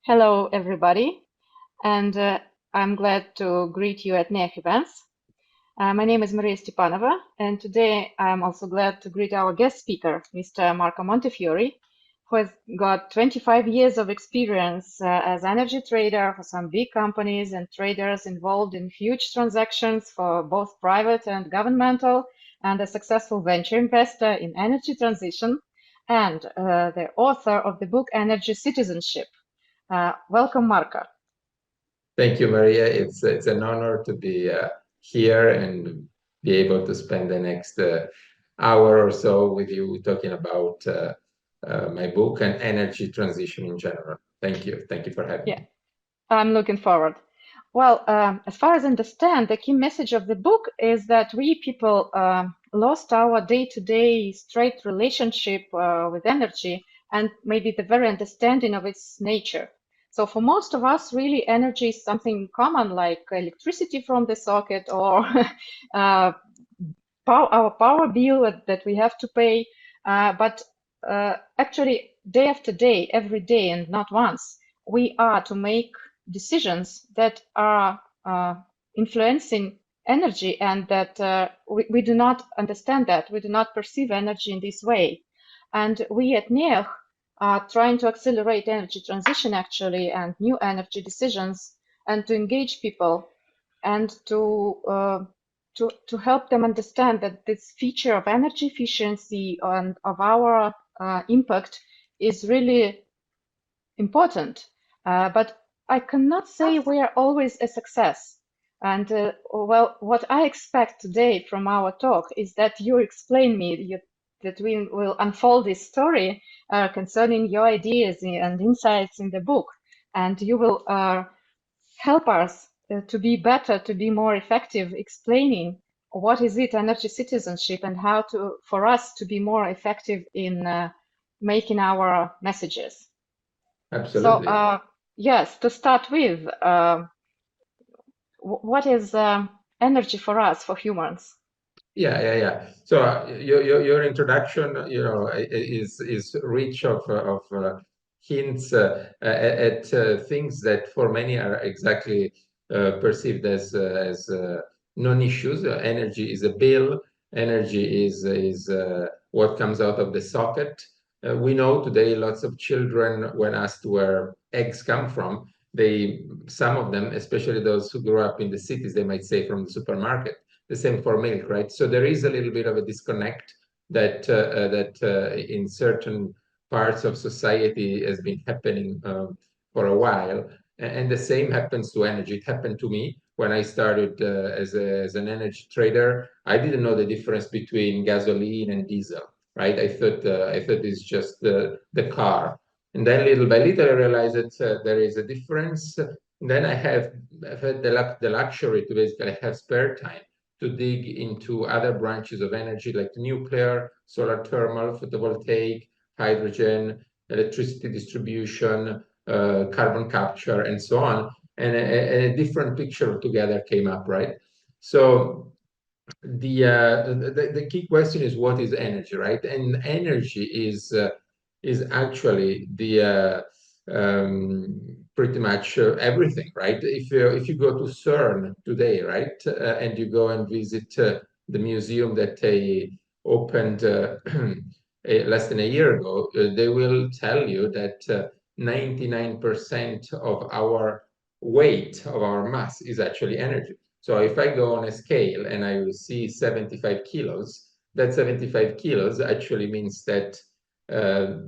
Hello, everybody, and I'm glad to greet you at NEAH events. My name is Maria Stepanova, and today I'm also glad to greet our guest speaker, Mr. Marco Montefiori, who has got 25 years of experience as energy trader for some big companies and traders involved in huge transactions for both private and governmental, and a successful venture investor in energy transition, and the author of the book Energy Citizenship. Welcome, Marco. Thank you, Maria. It's an honor to be here and be able to spend the next hour or so with you talking about my book and energy transition in general. Thank you. Thank you for having me. I'm looking forward. Well, as far as I understand, the key message of the book is that we people lost our day-to-day straight relationship with energy and maybe the very understanding of its nature. So for most of us, really, energy is something common like electricity from the socket or our power bill that we have to pay. But actually, day after day, every day, and not once, we are to make decisions that are influencing energy, and that we do not understand that. We do not perceive energy in this way. And we at NEAH are trying to accelerate energy transition, actually, and new energy decisions, and to engage people and to help them understand that this feature of energy efficiency and of our impact is really important. But I cannot say we are always a success. And well, what I expect today from our talk is that you explain me, that we will unfold this story concerning your ideas and insights in the book. And you will help us to be better, to be more effective, explaining what is it energy citizenship and how for us to be more effective in making our messages. Absolutely. So yes, to start with, what is energy for us, for humans? Yeah. So your introduction, is rich of hints at things that for many are exactly perceived as non-issues. Energy is a bill. Energy is what comes out of the socket. We know today lots of children, when asked where eggs come from, some of them, especially those who grew up in the cities, they might say from the supermarket. The same for milk, right? So there is a little bit of a disconnect that in certain parts of society has been happening for a while, and the same happens to energy. It happened to me when I started as an energy trader. I didn't know the difference between gasoline and diesel, right? I thought it's just the car, and then little by little I realized that there is a difference. And then I've had the luxury to basically have spare time to dig into other branches of energy like nuclear, solar thermal, photovoltaic, hydrogen, electricity distribution, carbon capture, and so on. And a different picture together came up, right? So the key question is, what is energy, right? And energy is actually the pretty much everything, right? If you go to CERN today, right, and you go and visit the museum that they opened less than a year ago, they will tell you that 99% of our weight, of our mass, is actually energy. So if I go on a scale and I will see 75 kilos, that 75 kilos actually means that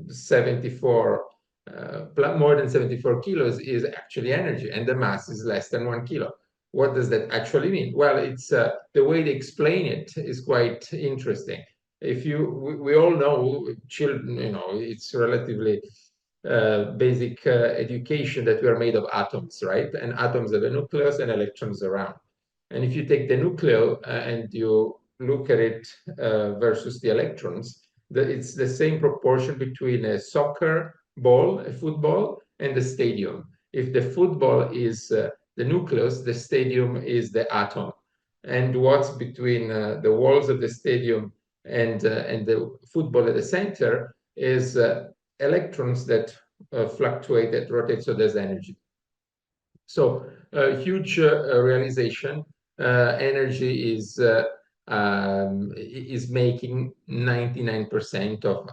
74 more than 74 kilos is actually energy, and the mass is less than 1 kilo. What does that actually mean? Well, it's the way they explain it is quite interesting. We all know, children, it's relatively basic education that we are made of atoms, right? And atoms have a nucleus and electrons around. And if you take the nucleus and you look at it versus the electrons, it's the same proportion between a soccer ball, a football, and the stadium. If the football is the nucleus, the stadium is the atom. And what's between the walls of the stadium and the football at the center is electrons that fluctuate, that rotate, so there's energy. So a huge realization. Energy is making 99% of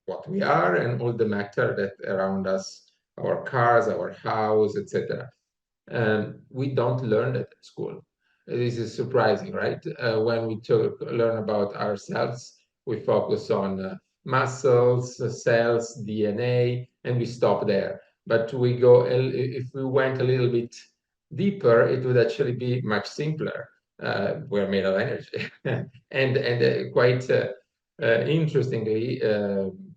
what we are and all the matter that around us, our cars, our house, etc. We don't learn that at school. This is surprising, right? When we learn about ourselves, we focus on muscles, cells, DNA, and we stop there. But if we went a little bit deeper, it would actually be much simpler. We're made of energy. And quite interestingly,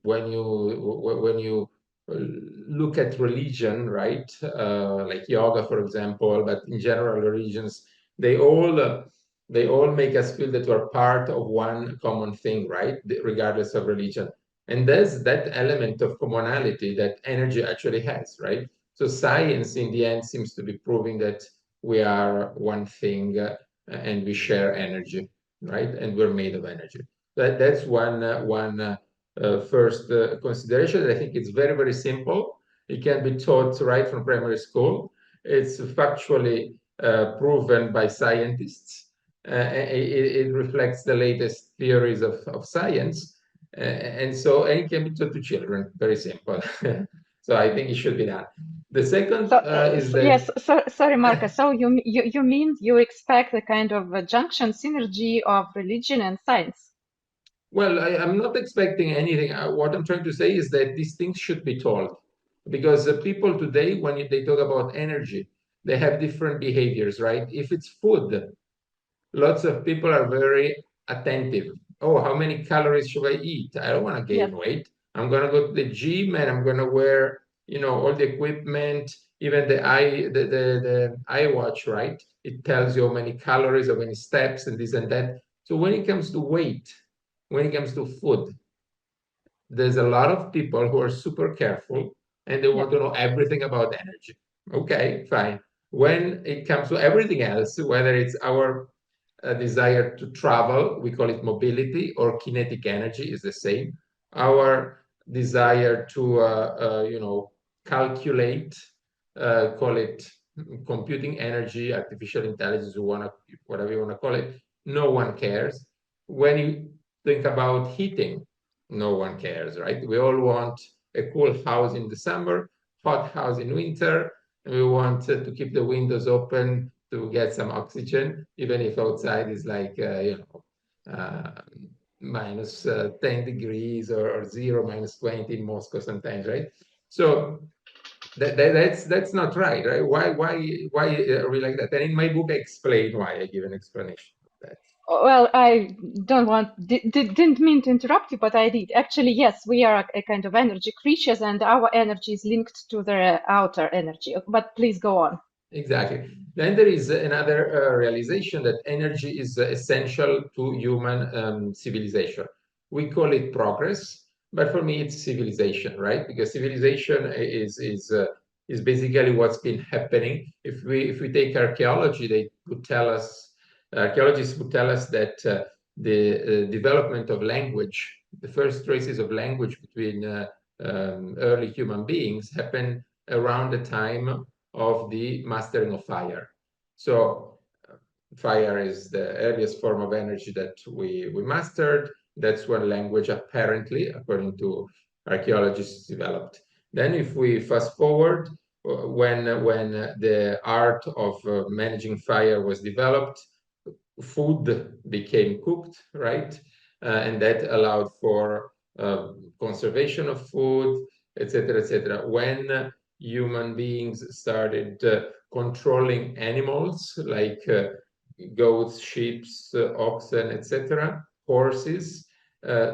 when you look at religion, right? Like yoga, for example, but in general, religions, they all uh, they all make us feel that we're part of one common thing, right? Regardless of religion. And there's that element of commonality that energy actually has, right? So science, in the end, seems to be proving that we are one thing and we share energy, right? And we're made of energy. That's one first consideration. I think it's very, very simple. It can be taught right from primary school. It's factually proven by scientists. It reflects the latest theories of science. And it can be taught to children, very simple. So I think it should be done. The second is that, Yes, sorry, Marco. So you mean you expect a kind of a junction synergy of religion and science? well, I'm not expecting anything. What I'm trying to say is that these things should be told, because people today, when they talk about energy, they have different behaviors, right? If it's food, lots of people are very attentive. Oh, how many calories should I eat? I don't want to Yes. gain weight. I'm going to go to the gym and I'm going to wear, all the equipment, even the iWatch, right? It tells you how many calories, how many steps, and this and that. So when it comes to weight, when it comes to food, there's a lot of people who are super careful and they Yeah. want to know everything about energy. Okay, fine. When it comes to everything else, whether it's our desire to travel, we call it mobility, or kinetic energy is the same. Our desire to, calculate, call it computing energy, artificial intelligence, whatever you want to call it, no one cares. When you think about heating, no one cares, right? We all want a cool house in December, hot house in winter, and we want to keep the windows open to get some oxygen, even if outside is like, minus 10 degrees or zero, minus 20 in Moscow sometimes, right? So that's not right? Why are we like that? And in my book, I explain why. I give an explanation of that. Well, I don't want, didn't mean to interrupt you, but I did. Actually, yes, we are a kind of energy creatures, and our energy is linked to the outer energy. But please go on. Exactly. Then there is another realization that energy is essential to human civilization. We call it progress, but for me it's civilization, right? Because civilization is basically what's been happening. If we take archaeology, they would tell us archaeologists would tell us that the development of language, the first traces of language between early human beings, happened around the time of the mastering of fire. So fire is the earliest form of energy that we mastered. That's when language apparently, according to archaeologists, developed. Then if we fast forward, when the art of managing fire was developed, food became cooked, right? And that allowed for conservation of food, etc., etc. When human beings started controlling animals like goats, sheep, oxen, etc., horses,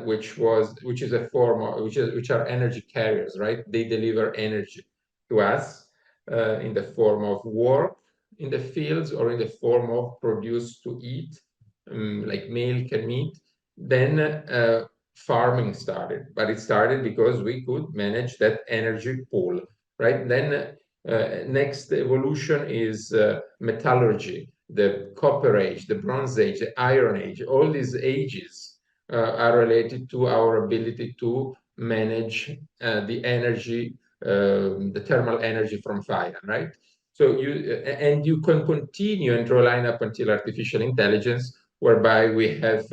which is a form of, which are energy carriers, right? They deliver energy to us in the form of work in the fields or in the form of produce to eat, like milk and meat. Then farming started, but it started because we could manage that energy pool, right? Then next evolution is metallurgy, the copper age, the bronze age, the iron age. All these ages are related to our ability to manage the energy the thermal energy from fire, right? So you can continue and draw line up until artificial intelligence, whereby we have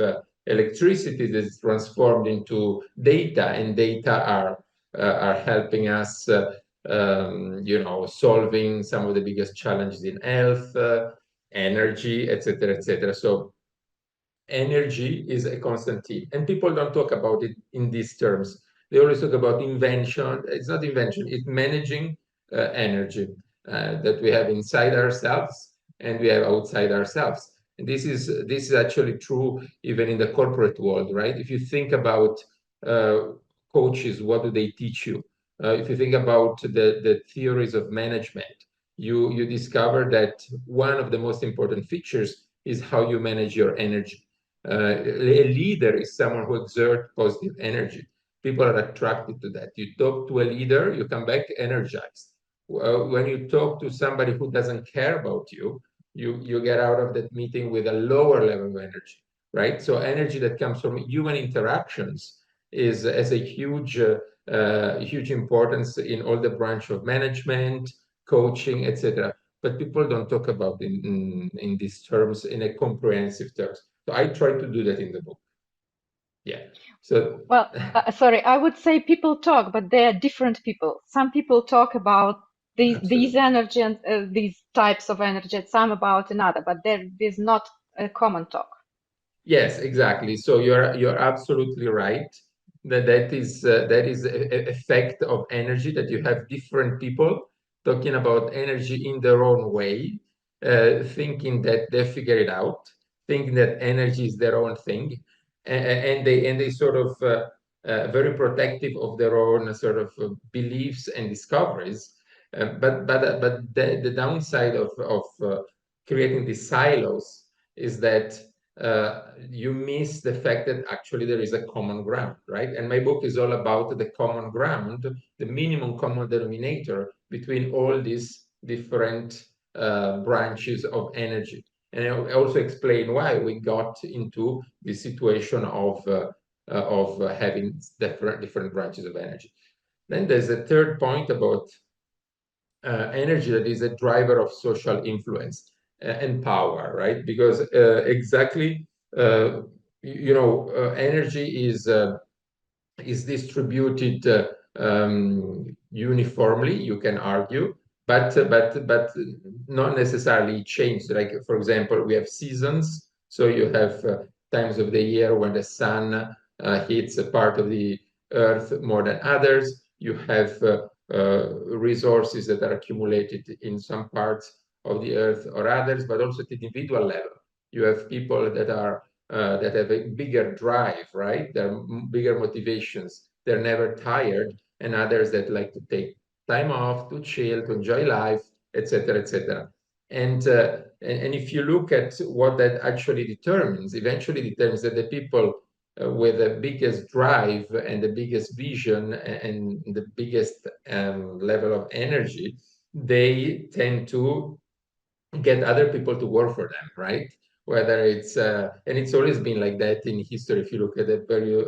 electricity that is transformed into data, and data are helping us, solving some of the biggest challenges in health, energy, etc., etc. So energy is a constant theme, and people don't talk about it in these terms. They always talk about invention. It's not invention, it's managing energy that we have inside ourselves and we have outside ourselves. And this is actually true even in the corporate world, right? If you think about uh, coaches, what do they teach you? If you think about the theories of management, you discover that one of the most important features is how you manage your energy. A leader is someone who exerts positive energy. People are attracted to that. You talk to a leader, you come back energized. When you talk to somebody who doesn't care about you, you get out of that meeting with a lower level of energy, right? So energy that comes from human interactions is has a huge importance in all the branch of management, coaching, etc. But people don't talk about in these terms, in a comprehensive terms. So I try to do that in the book. Yeah. So Well, sorry, I would say people talk, but they are different people. Some people talk about these absolutely. energy and these types of energy, and some about another, but there is not a common talk. Yes, exactly. So you're absolutely right. That is a effect of energy, that you have different people talking about energy in their own way, thinking that they figure it out, thinking that energy is their own thing, and they sort of very protective of their own sort of beliefs and discoveries. But the downside of creating these silos is that you miss the fact that actually there is a common ground, right? And my book is all about the common ground, the minimum common denominator between all these different branches of energy. And I also explain why we got into the situation of having different branches of energy. Then there's a third point about energy that is a driver of social influence and power, right? Because exactly, uh, energy is distributed uniformly, you can argue, but not necessarily changed. Like, for example, we have seasons, so you have times of the year when the sun hits a part of the earth more than others. You have resources that are accumulated in some parts of the earth or others, but also at the individual level. You have people that have a bigger drive, right? There are bigger motivations. They're never tired, and others that like to take time off, to chill, to enjoy life, etc., etc. And if you look at what that actually determines, eventually determines that the people with the biggest drive and the biggest vision and the biggest level of energy, they tend to get other people to work for them, right? Whether it's and it's always been like that in history. If you look at the very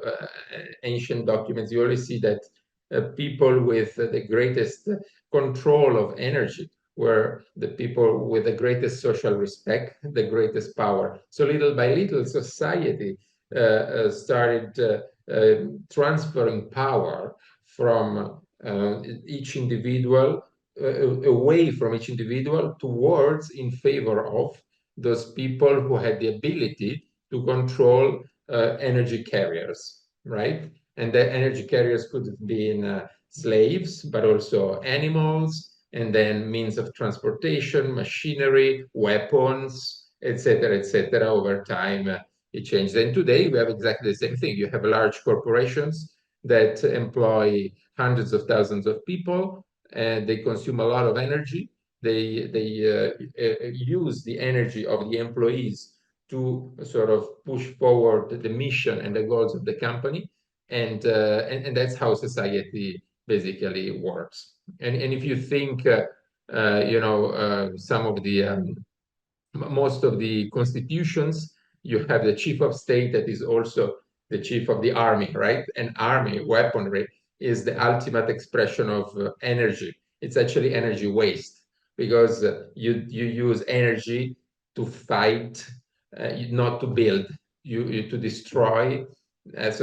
ancient documents, you always see that people with the greatest control of energy were the people with the greatest social respect, the greatest power. So little by little, society started transferring power from each individual, away from each individual towards in favor of those people who had the ability to control energy carriers, right? And the energy carriers could have been slaves, but also animals, and then means of transportation, machinery, weapons, etc., etc. Over time, it changed. And today we have exactly the same thing. You have large corporations that employ hundreds of thousands of people, and they consume a lot of energy. They use the energy of the employees to sort of push forward the mission and the goals of the company, and that's how society basically works. And if you think, some of the most of the constitutions, you have the chief of state that is also the chief of the army, right? And army weaponry is the ultimate expression of energy. It's actually energy waste, because you use energy to fight, not to build, you to destroy. And that's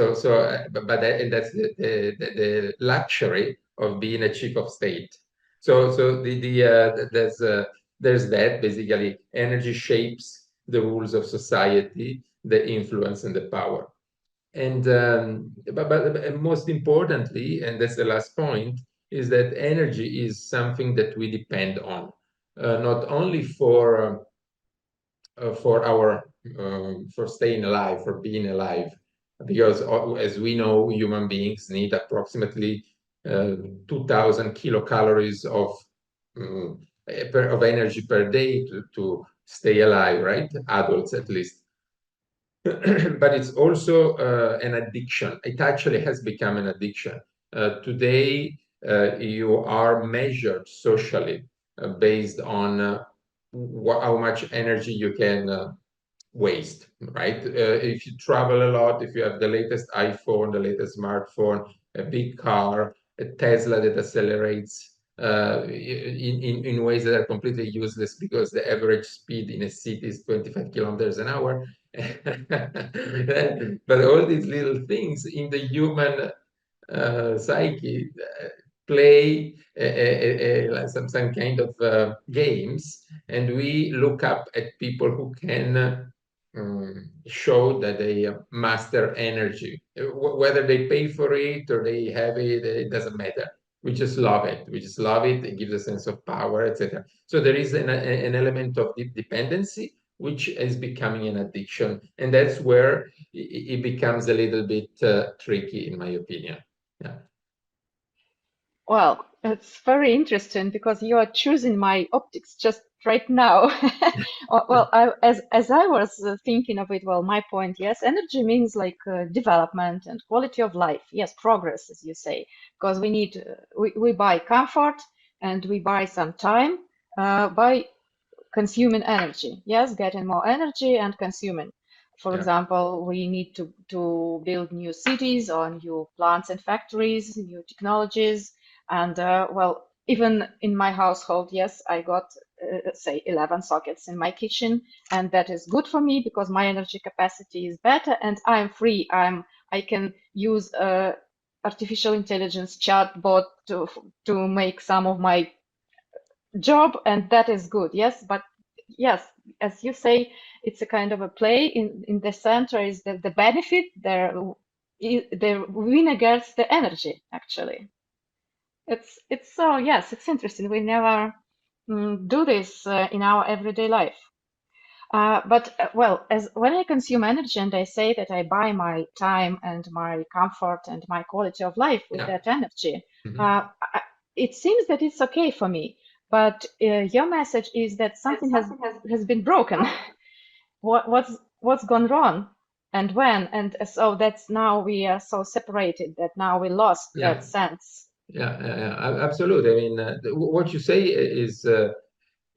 the luxury of being a chief of state. So there's that. Basically, energy shapes the rules of society, the influence and the power. And but most importantly, and that's the last point, is that energy is something that we depend on, not only for our for staying alive, for being alive, because as we know, human beings need approximately 2,000 kilocalories um, of energy per day to stay alive, right? Adults at least. But it's also an addiction. It actually has become an addiction. Today, you are measured socially based on how much energy you can waste, right? If you travel a lot, if you have the latest iPhone, the latest smartphone, a big car, a Tesla that accelerates in ways that are completely useless because the average speed in a city is 25 kilometers an hour. But all these little things in the human psyche play some kind of games, and we look up at people who can show that they master energy. Whether they pay for it or they have it, it doesn't matter. We just love it. We just love it. It gives a sense of power, etc. So there is an element of dependency, which is becoming an addiction, and that's where it becomes a little bit tricky, in my opinion. Yeah. Well, it's very interesting because you are choosing my optics just right now. Well, as I was thinking of it, well, my point, yes, energy means like development and quality of life. Yes, progress, as you say, because we need we buy comfort and we buy some time by consuming energy. Yes, getting more energy and consuming. For Yeah. example, we need to build new cities or new plants and factories, new technologies. And well, even in my household, yes, I got, say, 11 sockets in my kitchen. And that is good for me because my energy capacity is better and I'm free. I can use artificial intelligence chatbot to make some of my job, and that is good. Yes, but yes, as you say, it's a kind of a play. In the center is the benefit. The win against the energy. Actually, it's so yes, it's interesting. We never do this in our everyday life. But well, as when I consume energy and I say that I buy my time and my comfort and my quality of life with Yeah. that energy, Mhm. uh, it seems that it's okay for me. But your message is that something has been broken. What's gone wrong, and when? And so that's now we are so separated that now we lost that Yeah. sense. Absolutely. I mean, what you say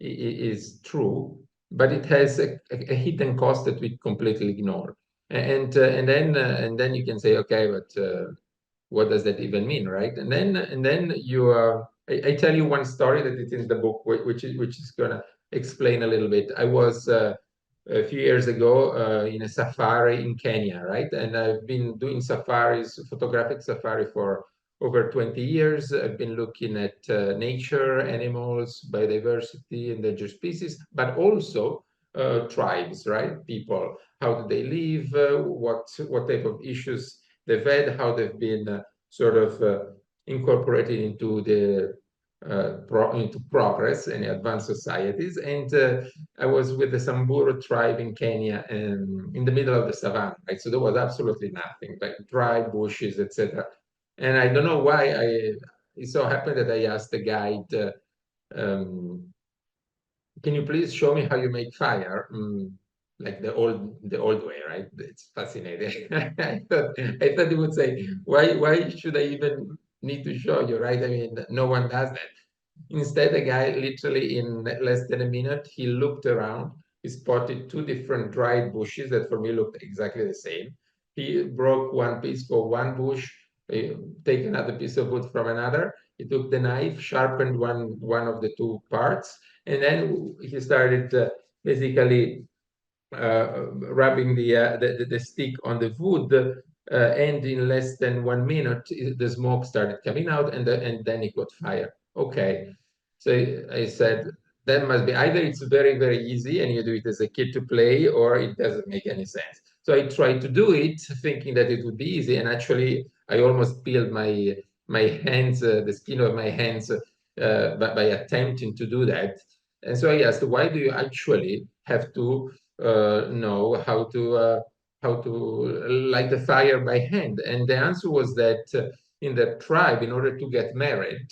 is true, but it has a hidden cost that we completely ignore. And then you can say, okay, but what does that even mean, right? And then you I tell you one story that is in the book, which is gonna explain a little bit. I was a few years ago in a safari in Kenya, right? And I've been doing safaris, photographic safari for over 20 years. I've been looking at nature, animals, biodiversity, endangered species, but also tribes, right? People, how do they live? What type of issues they've had? How they've been sort of incorporated into the into progress and advanced societies. And I was with the Samburu tribe in Kenya, in the middle of the savannah, right? So there was absolutely nothing, like dry bushes, etc. And I don't know why it so happened that I asked the guide, um, can you please show me how you make fire? Like the old way, right? It's fascinating. I thought he would say, why should I even need to show you, right? I mean, no one does that. Instead, the guy literally in less than a minute, he looked around. He spotted two different dried bushes that for me looked exactly the same. He broke one piece for one bush, take another piece of wood from another. He took the knife, sharpened one of the two parts, and then he started basically rubbing the stick on the wood, and in less than 1 minute, the smoke started coming out, and then it got fire. Okay, so I said that must be either it's very very easy and you do it as a kid to play, or it doesn't make any sense. So I tried to do it, thinking that it would be easy, and actually I almost peeled my hands, the skin of my hands, by attempting to do that. And so I asked, why do you actually have to know how to light the fire by hand? And the answer was that in the tribe, in order to get married,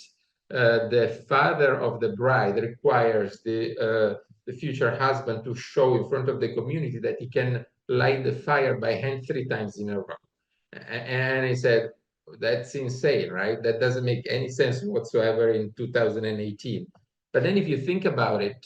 the father of the bride requires the future husband to show in front of the community that he can light the fire by hand 3 times in a row. And he said, that's insane, right? That doesn't make any sense whatsoever in 2018. But then if you think about it,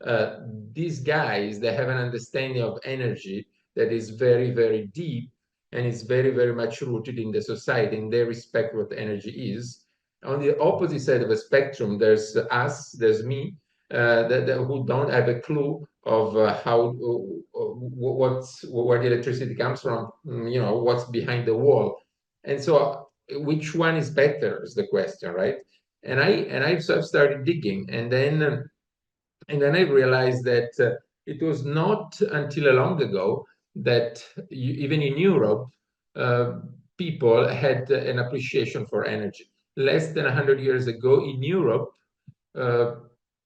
uh, these guys, they have an understanding of energy that is very very deep, and is very very much rooted in the society, and they respect what energy is. On the opposite side of the spectrum, there's us, there's me, who don't have a clue of what's where the electricity comes from, what's behind the wall. And so which one is better is the question, right? And I've started digging, and then I realized that it was not until long ago that even in Europe, uh, people had an appreciation for energy. Less than 100 years ago in Europe, uh,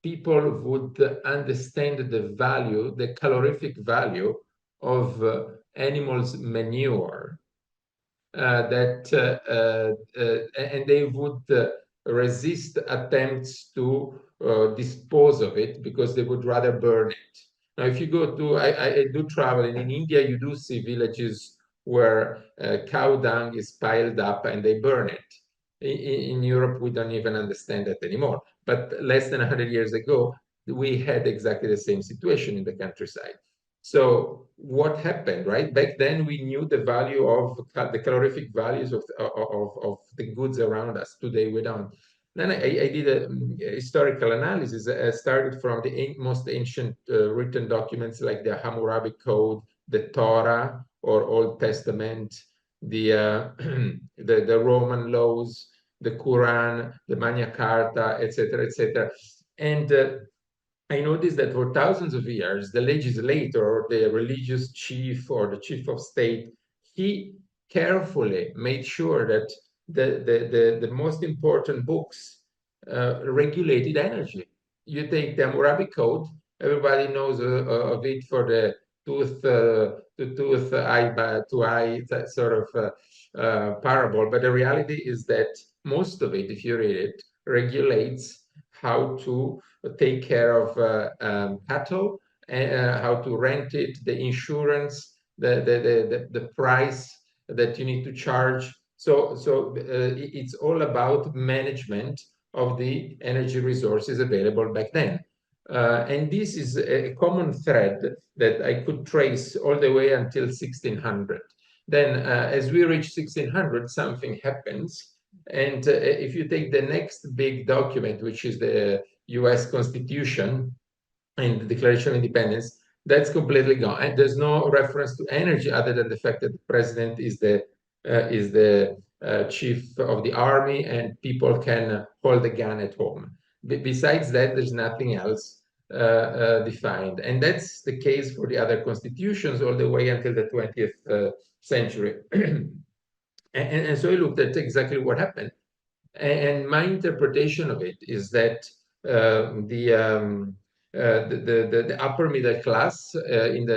people would understand the value, the calorific value of animals' manure, and they would resist attempts to dispose of it, because they would rather burn it. Now, if you go to, I do travel, and in India, you do see villages where cow dung is piled up and they burn it. In Europe, we don't even understand that anymore. But less than 100 years ago, we had exactly the same situation in the countryside. So what happened, right? Back then, we knew the value of the calorific values of the goods around us. Today, we don't. Then I did a historical analysis. I started from the most ancient written documents like the Hammurabi Code, the Torah or Old Testament, the the Roman laws, the Quran, the Magna Carta, etc., etc. And I noticed that for thousands of years, the legislator or the religious chief or the chief of state, he carefully made sure that the most important books regulated energy. You take the Hammurabi Code, everybody knows of it for the tooth, eye to eye, that sort of parable. But the reality is that most of it, if you read it, regulates how to take care of cattle, how to rent it, the insurance, the price that you need to charge. So it's all about management of the energy resources available back then. And this is a common thread that I could trace all the way until 1600. Then, as we reach 1600, something happens. And if you take the next big document, which is the US Constitution and the Declaration of Independence, that's completely gone. And there's no reference to energy other than the fact that the president is the chief of the army, and people can hold a gun at home. Besides that, there's nothing else defined. And that's the case for the other constitutions all the way until the 20th century. And so I looked at exactly what happened. And my interpretation of it is that the upper middle class in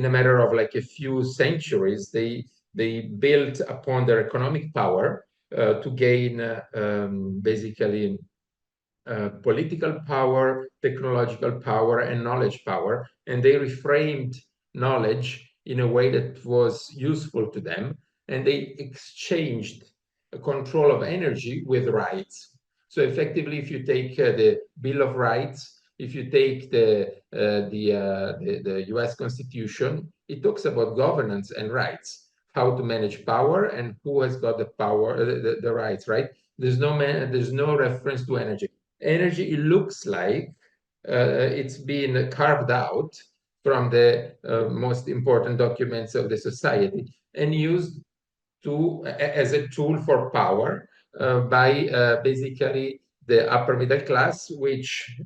a matter of like a few centuries, they built upon their economic power to gain basically political power, technological power, and knowledge power, and they reframed knowledge in a way that was useful to them, and they exchanged control of energy with rights. So effectively, if you take the Bill of Rights, if you take the US Constitution, it talks about governance and rights. how to manage power and who has got the power, the rights, right? There's no reference to energy. Energy, it looks like it's been carved out from the most important documents of the society and used as a tool for power by basically the upper middle class, which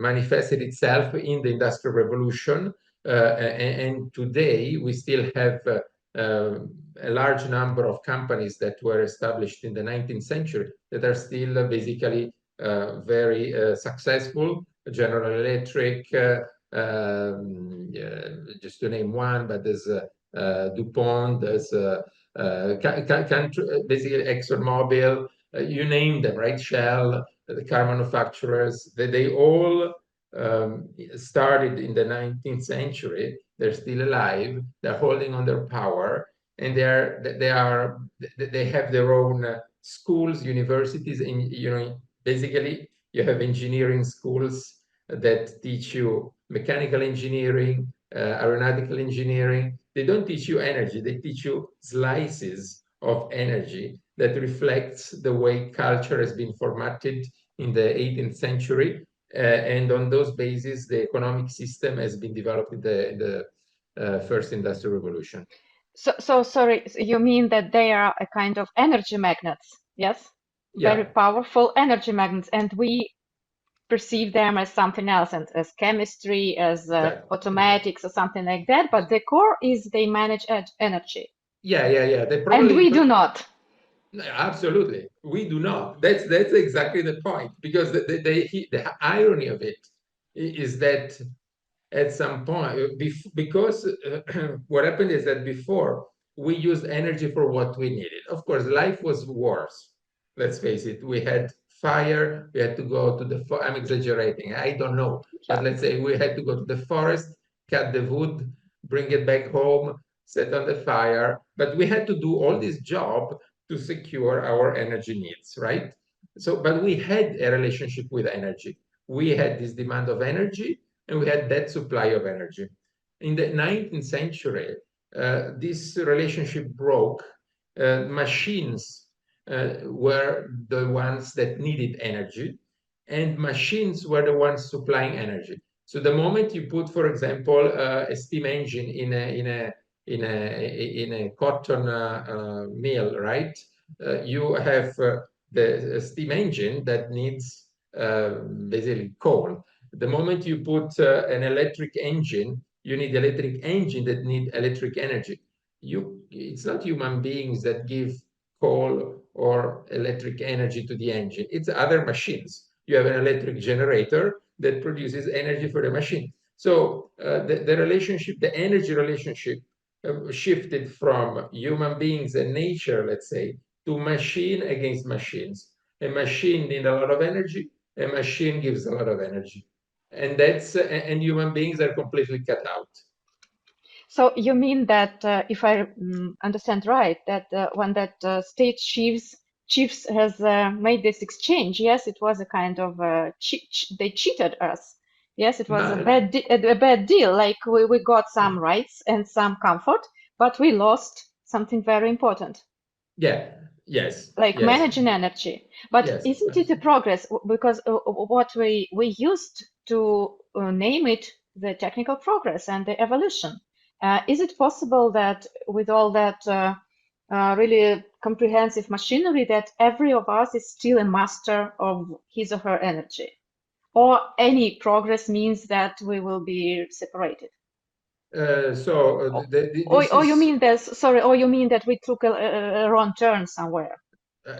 manifested itself in the Industrial Revolution. And today we still have a large number of companies that were established in the 19th century that are still basically very successful. General Electric, yeah, just to name one, but there's DuPont, there's basically ExxonMobil, you name them, right? Shell, the car manufacturers, they all started in the 19th century. They're still alive. They're holding on their power, and they have their own schools, universities, and basically you have engineering schools that teach you mechanical engineering, aeronautical engineering. They don't teach you energy. They teach you slices of energy that reflects the way culture has been formatted in the 18th century. And on those bases, the economic system has been developed in the first industrial revolution. So sorry, you mean that they are a kind of energy magnets, yes? Very Yeah, powerful energy magnets, and we perceive them as something else, and as chemistry, as exactly. automatics, or something like that. But the core is they manage energy, Yeah. They and probably we do not. absolutely. We do not. That's exactly the point. Because the irony of it is that at some point, because what happened is that before we used energy for what we needed. Of course, life was worse. Let's face it. We had fire. We had to go to the. I'm exaggerating. I don't know, but Yeah. let's say we had to go to the forest, cut the wood, bring it back home, set on the fire. But we had to do all this job to secure our energy needs, right? So, but we had a relationship with energy. We had this demand of energy and we had that supply of energy. In the 19th century, this relationship broke. Machines were the ones that needed energy, and machines were the ones supplying energy. So the moment you put, for example, a steam engine in a cotton mill, right? You have the steam engine that needs basically coal. The moment you put an electric engine, you need electric engine that need electric energy. It's not human beings that give coal or electric energy to the engine. It's other machines. You have an electric generator that produces energy for the machine. So the relationship, the energy relationship, shifted from human beings and nature, let's say, to machine against machines. A machine needs a lot of energy. A machine gives a lot of energy, and human beings are completely cut out. So you mean that, if I understand right, that when that state chiefs has made this exchange, yes, it was a kind of they cheated us. Yes, it was a No, bad deal. Like we got some rights and some comfort, but we lost something very important, yeah, yes, like yes, managing energy. But yes. isn't it a progress? Because what we used to name it the technical progress and the evolution. Is it possible that with all that really comprehensive machinery, that every of us is still a master of his or her energy? Or any progress means that we will be separated? Or you This is mean that, sorry, or you mean that we took a wrong turn somewhere?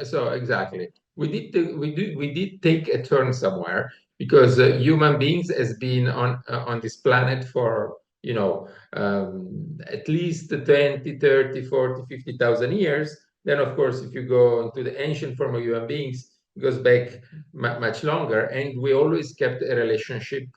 so exactly. We did take a turn somewhere because human beings has been on this planet for at least 20, 30, 40, 50,000 years. Then of course, if you go into the ancient form of human beings, it goes back much longer, and we always kept a relationship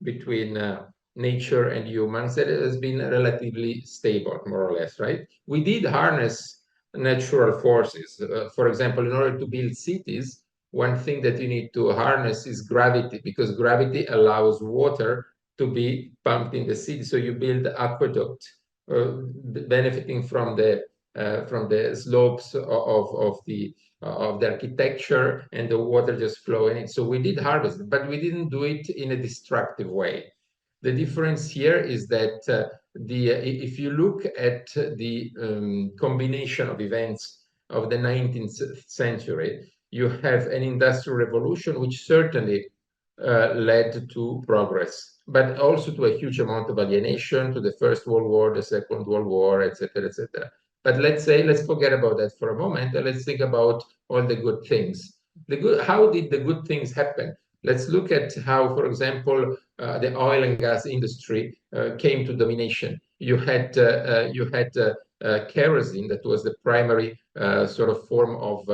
between nature and humans that has been relatively stable, more or less, right? We did harness natural forces. For example, in order to build cities, one thing that you need to harness is gravity, because gravity allows water to be pumped in the city. So you build aqueduct, benefiting from the slopes of the architecture, and the water just flowing. So we did harvest, but we didn't do it in a destructive way. The difference here is that if you look at the combination of events of the 19th century, you have an industrial revolution, which certainly led to progress, but also to a huge amount of alienation, to the First World War, the Second World War, etc., etc. But let's forget about that for a moment, and let's think about all the good things. How did the good things happen? Let's look at how, for example, the oil and gas industry came to domination. You had kerosene, that was the primary sort of form of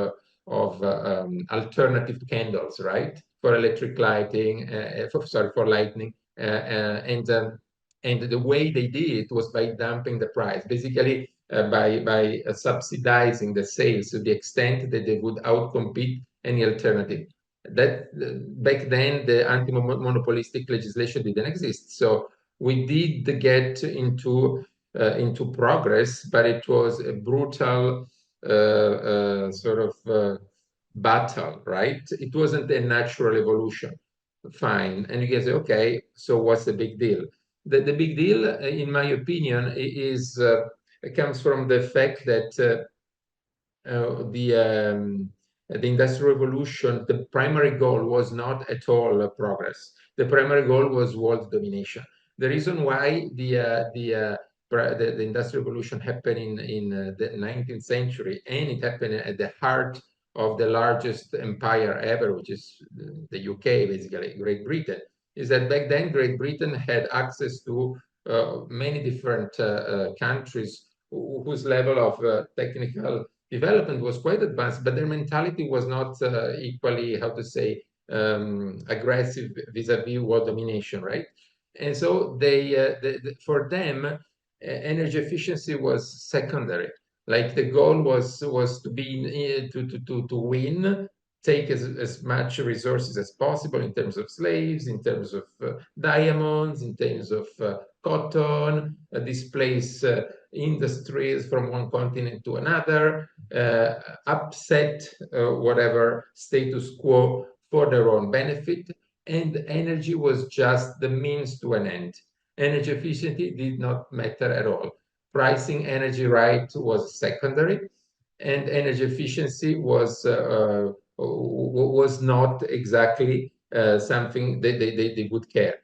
alternative to candles, right? For electric lighting, for lighting, and the way they did it was by dumping the price, basically by subsidizing the sales to the extent that they would outcompete any alternative. That back then the anti-monopolistic legislation didn't exist, so we did get into progress, but it was a brutal sort of battle, right? It wasn't a natural evolution. Fine. And you can say, okay, so what's the big deal? The big deal, in my opinion, it comes from the fact that the Industrial Revolution, the primary goal was not at all progress. The primary goal was world domination. The reason why the Industrial Revolution happened in the 19th century, and it happened at the heart of the largest empire ever, which is the UK, basically Great Britain, is that back then Great Britain had access to many different countries whose level of technical development was quite advanced, but their mentality was not equally, how to say, aggressive vis-a-vis world domination, right? And so for them, energy efficiency was secondary. Like the goal was to be to win, take as much resources as possible in terms of slaves, in terms of diamonds, in terms of cotton, displace industries from one continent to another, upset whatever status quo for their own benefit, and energy was just the means to an end. Energy efficiency did not matter at all. Pricing energy right was secondary, and energy efficiency was not exactly something they would care.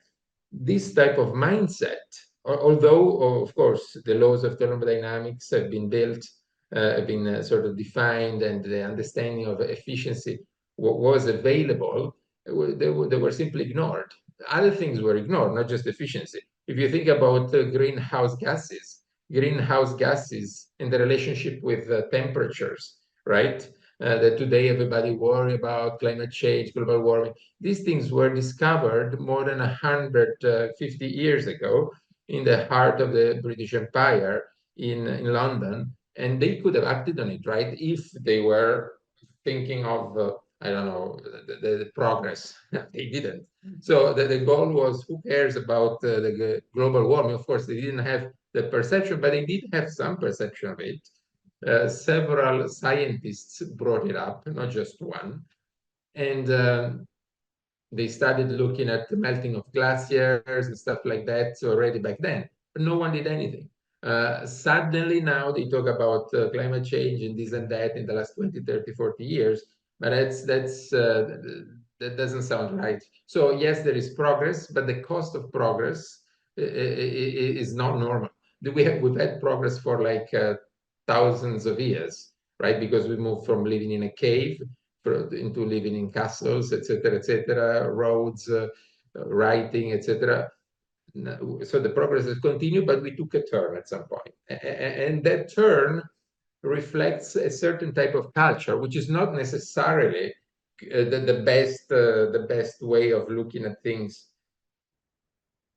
This type of mindset, although of course the laws of thermodynamics have been built, have been sort of defined, and the understanding of efficiency was available, they were simply ignored. Other things were ignored, not just efficiency. If you think about greenhouse gases in the relationship with temperatures, right? That today everybody worry about climate change, global warming. These things were discovered more than 150 years ago in the heart of the British Empire in London, and they could have acted on it, right? If they were thinking of, I don't know, the progress. They didn't. So the goal was, who cares about the global warming? Of course, they didn't have the perception, but they did have some perception of it. Several scientists brought it up, not just one. And they started looking at the melting of glaciers and stuff like that already back then, but no one did anything. Suddenly now they talk about climate change and this and that in the last 20, 30, 40 years, but that doesn't sound right. So yes, there is progress, but the cost of progress is not normal. We've had progress for like thousands of years, right? Because we moved from living in a cave into living in castles, etc., roads, writing, etc. So the progress has continued, but we took a turn at some point. And that turn reflects a certain type of culture, which is not necessarily the best way of looking at things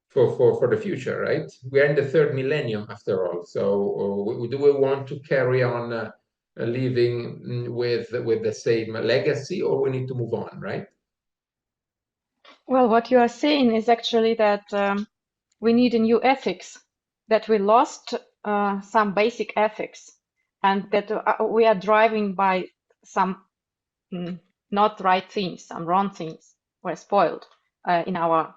for the future, right? We are in the third millennium after all. So do we want to carry on living with the same legacy, or we need to move on, right? Well, what you are saying is actually that we need a new ethics, that we lost some basic ethics, and that we are driving by some not right things, some wrong things. We're spoiled in our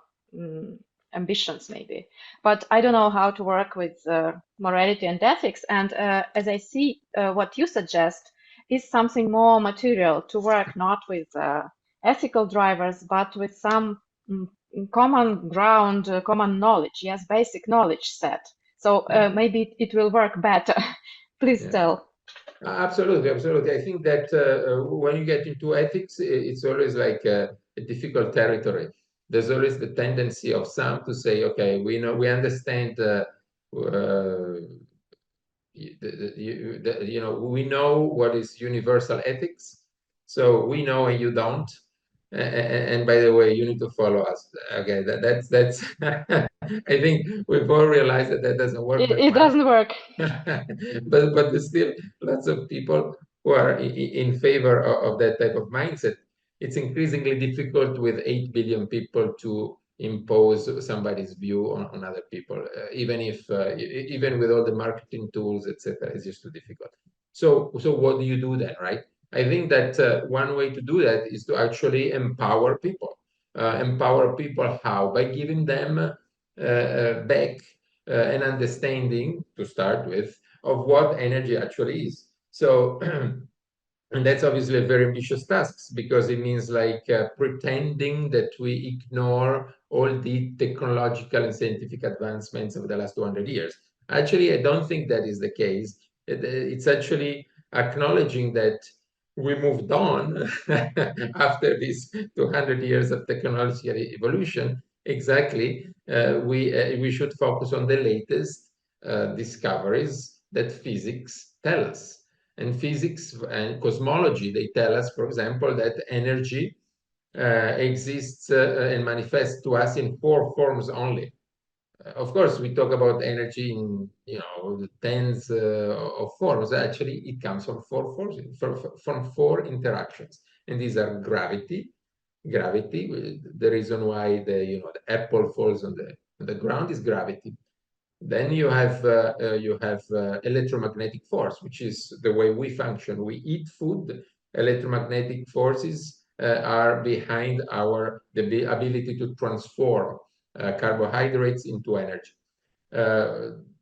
ambitions, maybe. But I don't know how to work with morality and ethics. And as I see, what you suggest is something more material to work not with ethical drivers, but with some common ground, common knowledge, yes, basic knowledge set. So maybe it will work better. Please tell. Absolutely, absolutely. I think that when you get into ethics, it's always like a difficult territory. There's always the tendency of some to say, okay, we know, we understand, we know what is universal ethics, so we know and you don't. And by the way, you need to follow us. Okay, that's. I think we've all realized that that doesn't work very It well. doesn't work. But there's still lots of people who are in favor of that type of mindset. It's increasingly difficult with 8 billion people to impose somebody's view on other people, even if even with all the marketing tools, etc. It's just too difficult. So what do you do then, right? I think that one way to do that is to actually empower people. Empower people how? By giving them back an understanding to start with of what energy actually is. So, and that's obviously a very ambitious task because it means like pretending that we ignore all the technological and scientific advancements of the last 200 years. Actually, I don't think that is the case. It's actually acknowledging that we moved on after these 200 years of technological evolution. Exactly, we should focus on the latest discoveries that physics tell us. And physics and cosmology, they tell us, for example, that energy exists and manifests to us in 4 forms only. Of course, we talk about energy in the tens of forms. Actually, it comes from 4 forms, from 4 interactions, and these are gravity. Gravity. The reason why the apple falls on the ground is gravity. Then you have electromagnetic force, which is the way we function. We eat food. Electromagnetic forces are behind the ability to transform carbohydrates into energy.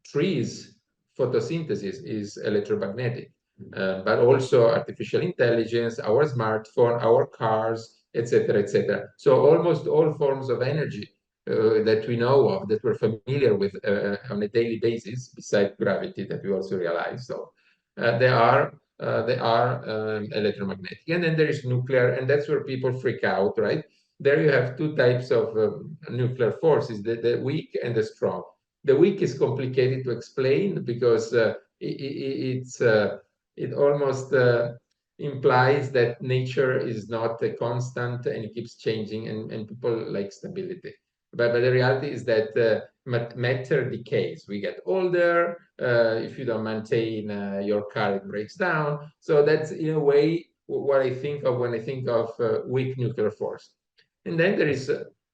Trees, photosynthesis is electromagnetic, but also artificial intelligence, our smartphone, our cars, etc., etc. So almost all forms of energy that we know of, that we're familiar with on a daily basis, besides gravity, that we also realize. So they are electromagnetic. And then there is nuclear, and that's where people freak out, right? There you have 2 types of nuclear forces, the weak and the strong. The weak is complicated to explain because it almost implies that nature is not a constant and it keeps changing, and people like stability. But the reality is that matter decays. We get older. If you don't maintain your car, it breaks down. So that's in a way what I think of when I think of weak nuclear force. And then there is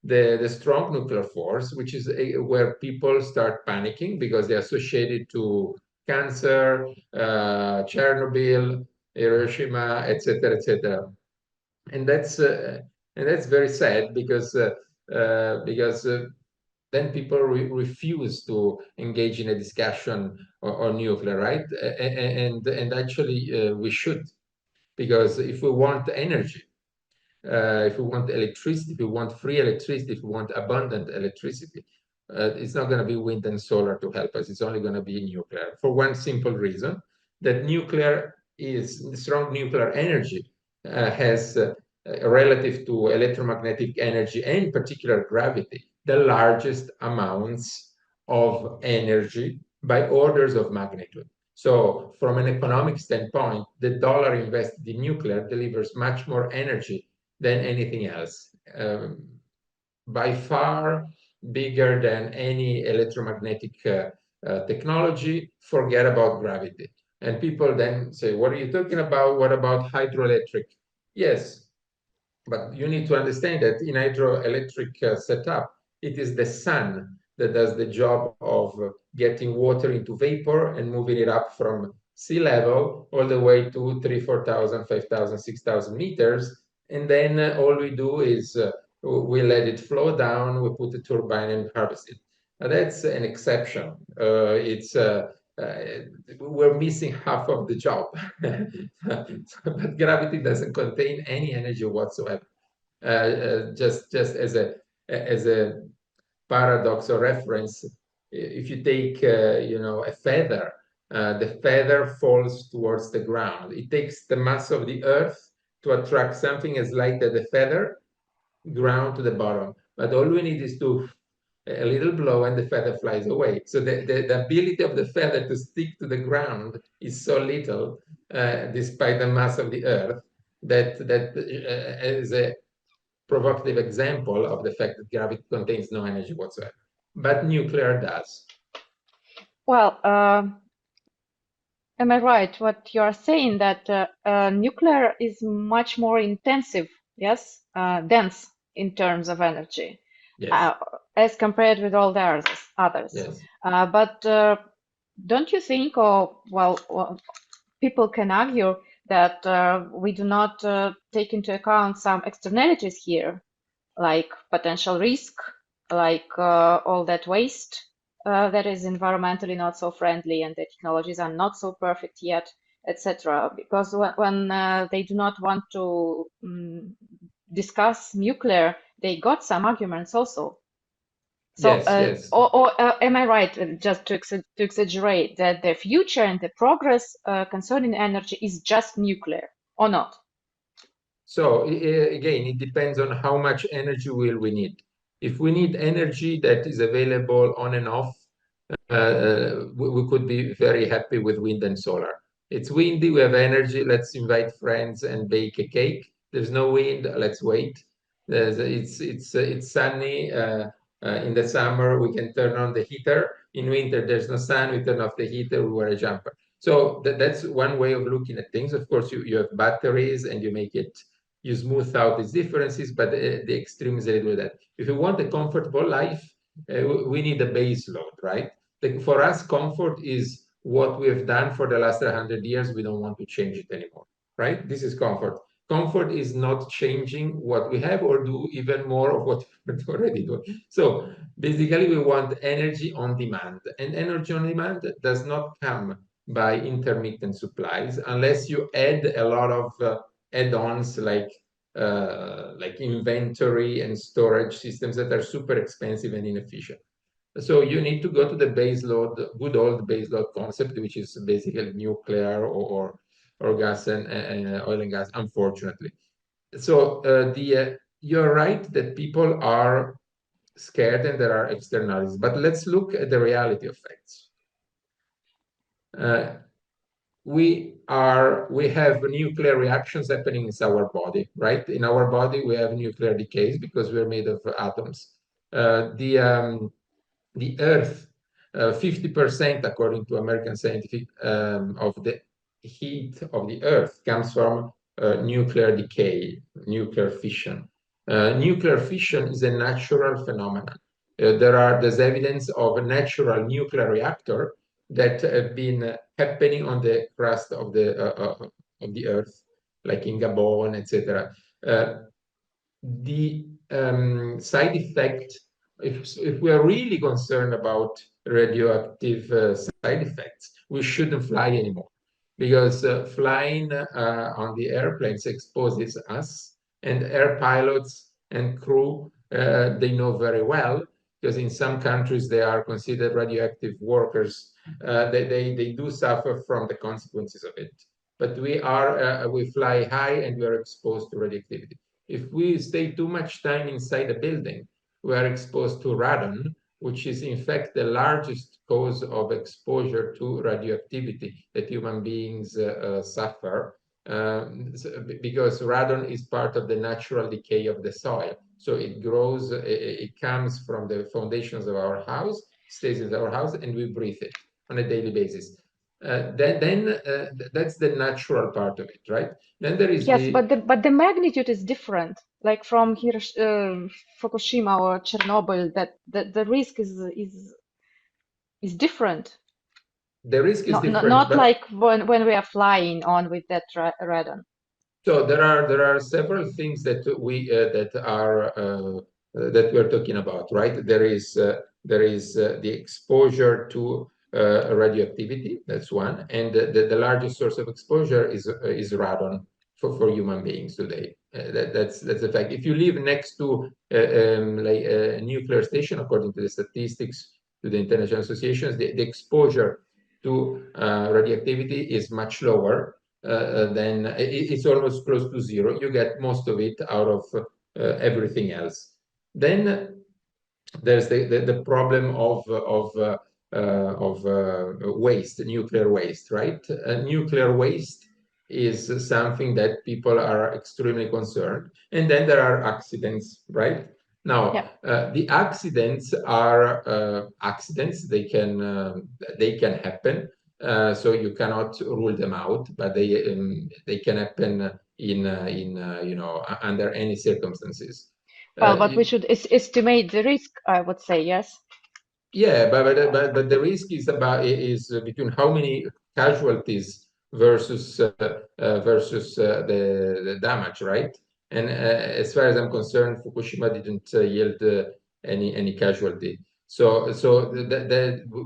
the strong nuclear force, which is where people start panicking because they associate it to cancer, Chernobyl, Hiroshima, etc., etc. And that's very sad because then people refuse to engage in a discussion on nuclear, right? And actually we should, because if we want energy, if we want electricity, if we want free electricity, if we want abundant electricity, it's not going to be wind and solar to help us. It's only going to be nuclear for one simple reason, that nuclear is strong nuclear energy has relative to electromagnetic energy and in particular gravity, the largest amounts of energy by orders of magnitude. So from an economic standpoint, the dollar invested in nuclear delivers much more energy than anything else. By far bigger than any electromagnetic technology. Forget about gravity. And people then say, what are you talking about? What about hydroelectric? Yes, but you need to understand that in hydroelectric setup, it is the sun that does the job of getting water into vapor and moving it up from sea level all the way to 3, 4,000, 5,000, 6,000 meters. And then all we do is we let it flow down, we put the turbine and harvest it. Now that's an exception. We're missing half of the job. But gravity doesn't contain any energy whatsoever. Just as a paradox or reference, if you take a feather, the feather falls towards the ground. It takes the mass of the earth to attract something as light as the feather, ground to the bottom. But all we need is to a little blow and the feather flies away. So the ability of the feather to stick to the ground is so little, despite the mass of the earth, that is a provocative example of the fact that gravity contains no energy whatsoever. But nuclear does. Well, am I right? What you are saying that nuclear is much more intensive, yes, dense in terms of energy, Yes. as compared with all the others. Yes. But don't you think, or well, people can argue that we do not take into account some externalities here, like potential risk, like all that waste that is environmentally not so friendly and the technologies are not so perfect yet, etc. Because when they do not want to discuss nuclear, they got some arguments also. So, Yes, yes. or am I right, just to exaggerate, that the future and the progress concerning energy is just nuclear, or not? So again, it depends on how much energy will we need. If we need energy that is available on and off, we could be very happy with wind and solar. It's windy, we have energy, let's invite friends and bake a cake. There's no wind, let's wait. It's sunny. In the summer, we can turn on the heater. In winter, there's no sun, we turn off the heater, we wear a jumper. So that's one way of looking at things. Of course, you have batteries and you smooth out these differences, but the extreme is a little bit that. If you want a comfortable life, we need a base load, right? For us, comfort is what we have done for the last 100 years. We don't want to change it anymore, right? This is comfort. Comfort is not changing what we have or do even more of what we're already doing. So basically, we want energy on demand. And energy on demand does not come by intermittent supplies unless you add a lot of add-ons like inventory and storage systems that are super expensive and inefficient. So you need to go to the base load, good old base load concept, which is basically nuclear or gas and oil and gas, unfortunately. So you're right that people are scared and there are externalities, but let's look at the reality of facts. We have nuclear reactions happening in our body, right? In our body, we have nuclear decays because we're made of atoms. The Earth, 50%, according to American scientific, of the heat of the Earth comes from nuclear decay, nuclear fission. Nuclear fission is a natural phenomenon. There's evidence of a natural nuclear reactor that have been happening on the crust of the Earth, like in Gabon, etc. The side effect, if we are really concerned about radioactive side effects, we shouldn't fly anymore because flying on the airplanes exposes us, and air pilots and crew, they know very well because in some countries they are considered radioactive workers. They do suffer from the consequences of it. But we fly high and we are exposed to radioactivity. If we stay too much time inside a building, we are exposed to radon, which is in fact the largest cause of exposure to radioactivity that human beings suffer, because radon is part of the natural decay of the soil. So it grows, it comes from the foundations of our house, stays in our house, and we breathe it on a daily basis. That's the natural part of it, right? Then there is Yes, the but the magnitude is different. Like from Fukushima or Chernobyl, that the risk is different. risk is different, Not but like when we are flying on with that radon. so there are several things that we're talking about, right? There is the exposure to radioactivity. That's one, and the largest source of exposure is radon for human beings today. That's a fact. If you live next to like a nuclear station, according to the statistics to the international associations, the exposure to radioactivity is much lower, then it's almost close to zero. You get most of it out of everything else. Then there's the problem of waste, nuclear waste, right? Nuclear waste is something that people are extremely concerned. And then there are accidents, right? Now, Yeah. the accidents are accidents. They can happen. So you cannot rule them out, but they can happen in under any circumstances. Well, Uh, but we should estimate the risk, I would say, yes. Yeah, but the risk is between how many casualties versus the damage, right? And as far as I'm concerned, Fukushima didn't yield any casualty. So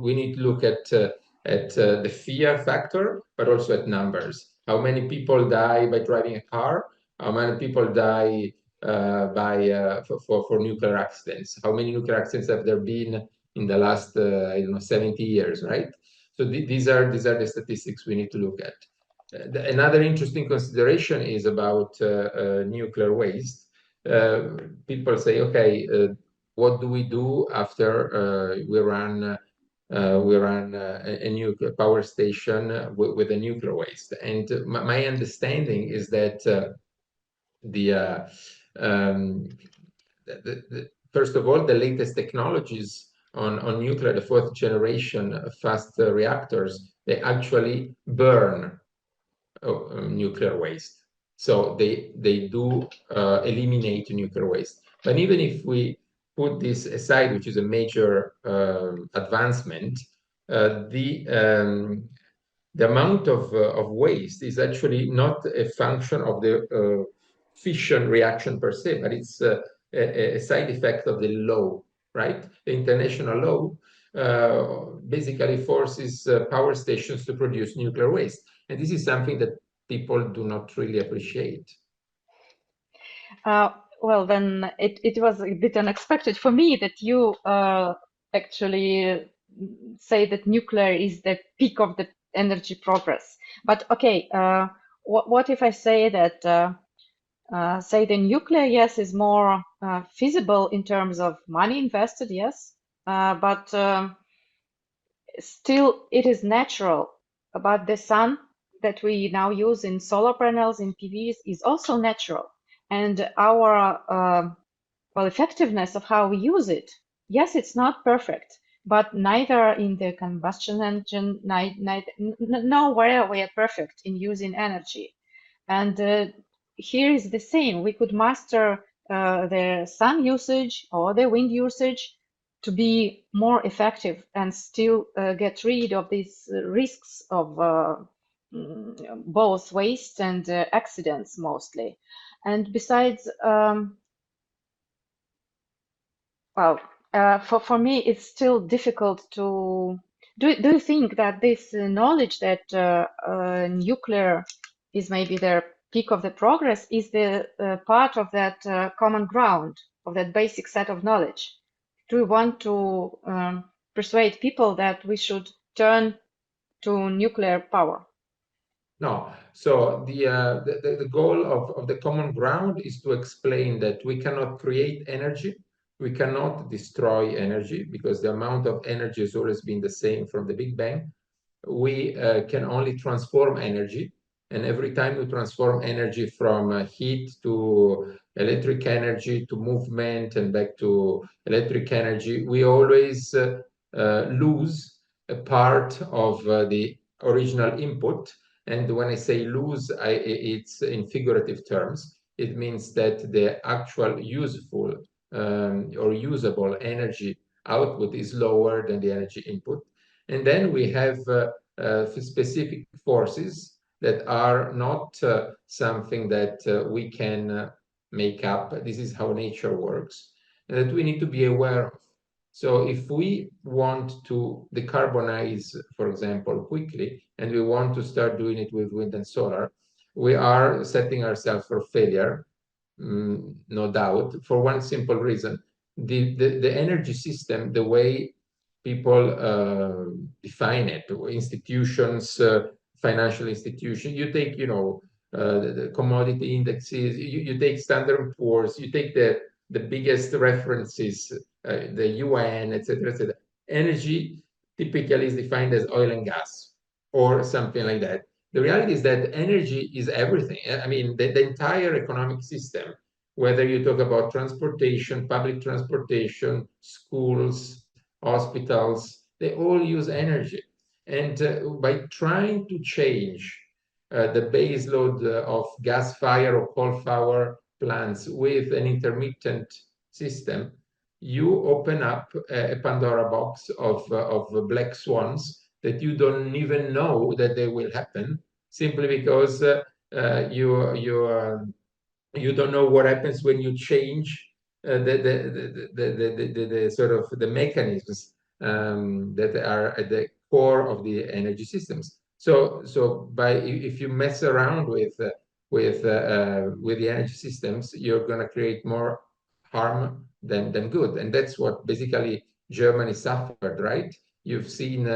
we need to look at the fear factor, but also at numbers. How many people die by driving a car? How many people die for nuclear accidents? How many nuclear accidents have there been in the last I don't know 70 years, right? So these are the statistics we need to look at. Another interesting consideration is about nuclear waste. People say, okay, what do we do after we run a nuclear power station with a nuclear waste? And my understanding is that the um, first of all, the latest technologies on nuclear, the fourth generation fast reactors, they actually burn nuclear waste. So they do eliminate nuclear waste. But even if we put this aside, which is a major advancement, the amount of waste is actually not a function of the fission reaction per se, but it's a side effect of the law, right? The international law basically forces power stations to produce nuclear waste. And this is something that people do not really appreciate. Uh, well, then it was a bit unexpected for me that you actually say that nuclear is the peak of the energy progress. But okay, what if I say that say the nuclear, yes, is more feasible in terms of money invested, yes, but still it is natural. But the sun that we now use in solar panels, in PVs, is also natural. And our well, effectiveness of how we use it, yes, it's not perfect, but neither in the combustion engine, nowhere we are perfect in using energy. And here is the same. We could master the sun usage or the wind usage to be more effective and still get rid of these risks of both waste and accidents mostly. And besides, well, for me, it's still difficult to. Do you think that this knowledge that nuclear is maybe the peak of the progress is the part of that common ground, of that basic set of knowledge? Do you want to persuade people that we should turn to nuclear power? No. So the goal of the common ground is to explain that we cannot create energy, we cannot destroy energy because the amount of energy has always been the same from the Big Bang. We can only transform energy, and every time we transform energy from heat to electric energy to movement and back to electric energy, we always lose a part of the original input. And when I say lose, it's in figurative terms. It means that the actual useful or usable energy output is lower than the energy input. And then we have specific forces that are not something that we can make up. This is how nature works, and that we need to be aware of. So if we want to decarbonize, for example, quickly, and we want to start doing it with wind and solar, we are setting ourselves for failure, no doubt, for one simple reason. The energy system, the way people define it, institutions, financial institutions, you take, the commodity indexes, you take Standard and Poor's, you take the biggest references, the UN, etc., etc. Energy typically is defined as oil and gas or something like that. The reality is that energy is everything. I mean, the entire economic system, whether you talk about transportation, public transportation, schools, hospitals, they all use energy. And by trying to change the base load of gas fire or coal power plants with an intermittent system, you open up a Pandora box of black swans that you don't even know that they will happen, simply because you don't know what happens when you change the sort of the mechanisms that are at the core of the energy systems. So by if you mess around with the energy systems, you're going to create more harm than good, and that's what basically Germany suffered, right? You've seen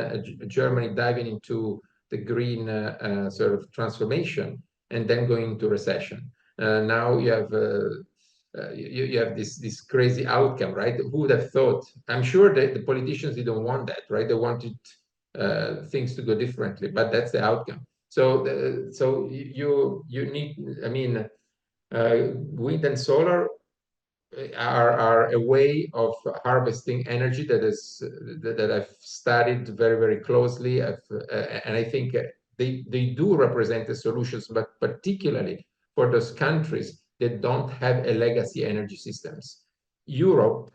Germany diving into the green sort of transformation and then going into recession. Now you have this crazy outcome, right? Who would have thought? I'm sure that the politicians didn't want that, right? They wanted things to go differently, but that's the outcome. So you need, I mean, wind and solar are a way of harvesting energy that I've studied very closely. And I think they do represent the solutions, but particularly for those countries that don't have a legacy energy systems. Europe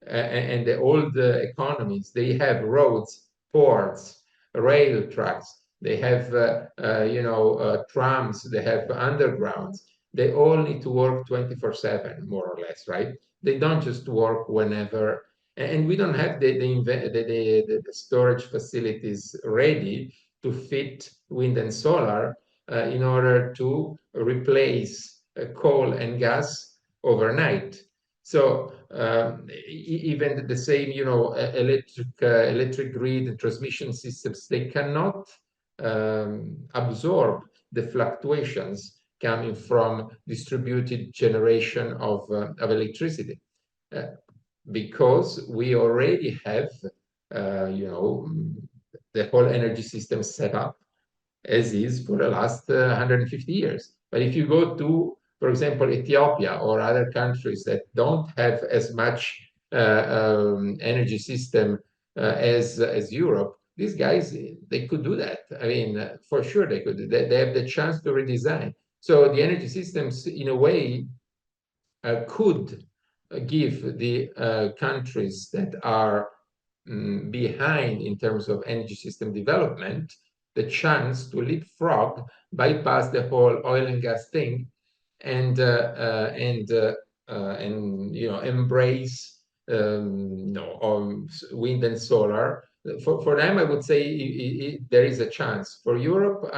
and the old economies, they have roads, ports, rail tracks, they have trams, they have undergrounds. They all need to work 24/7, more or less, right? They don't just work whenever. And we don't have the storage facilities ready to fit wind and solar in order to replace coal and gas overnight. So even the same, electric grid and transmission systems, they cannot absorb the fluctuations coming from distributed generation of electricity, uh, because we already have, the whole energy system set up as is for the last 150 years. But if you go to, for example, Ethiopia or other countries that don't have as much energy system as Europe, these guys, they could do that. I mean, for sure they could. They have the chance to redesign. So the energy systems, in a way, could give the countries that are behind in terms of energy system development the chance to leapfrog, bypass the whole oil and gas thing, and embrace wind and solar. For them, I would say there is a chance. For Europe,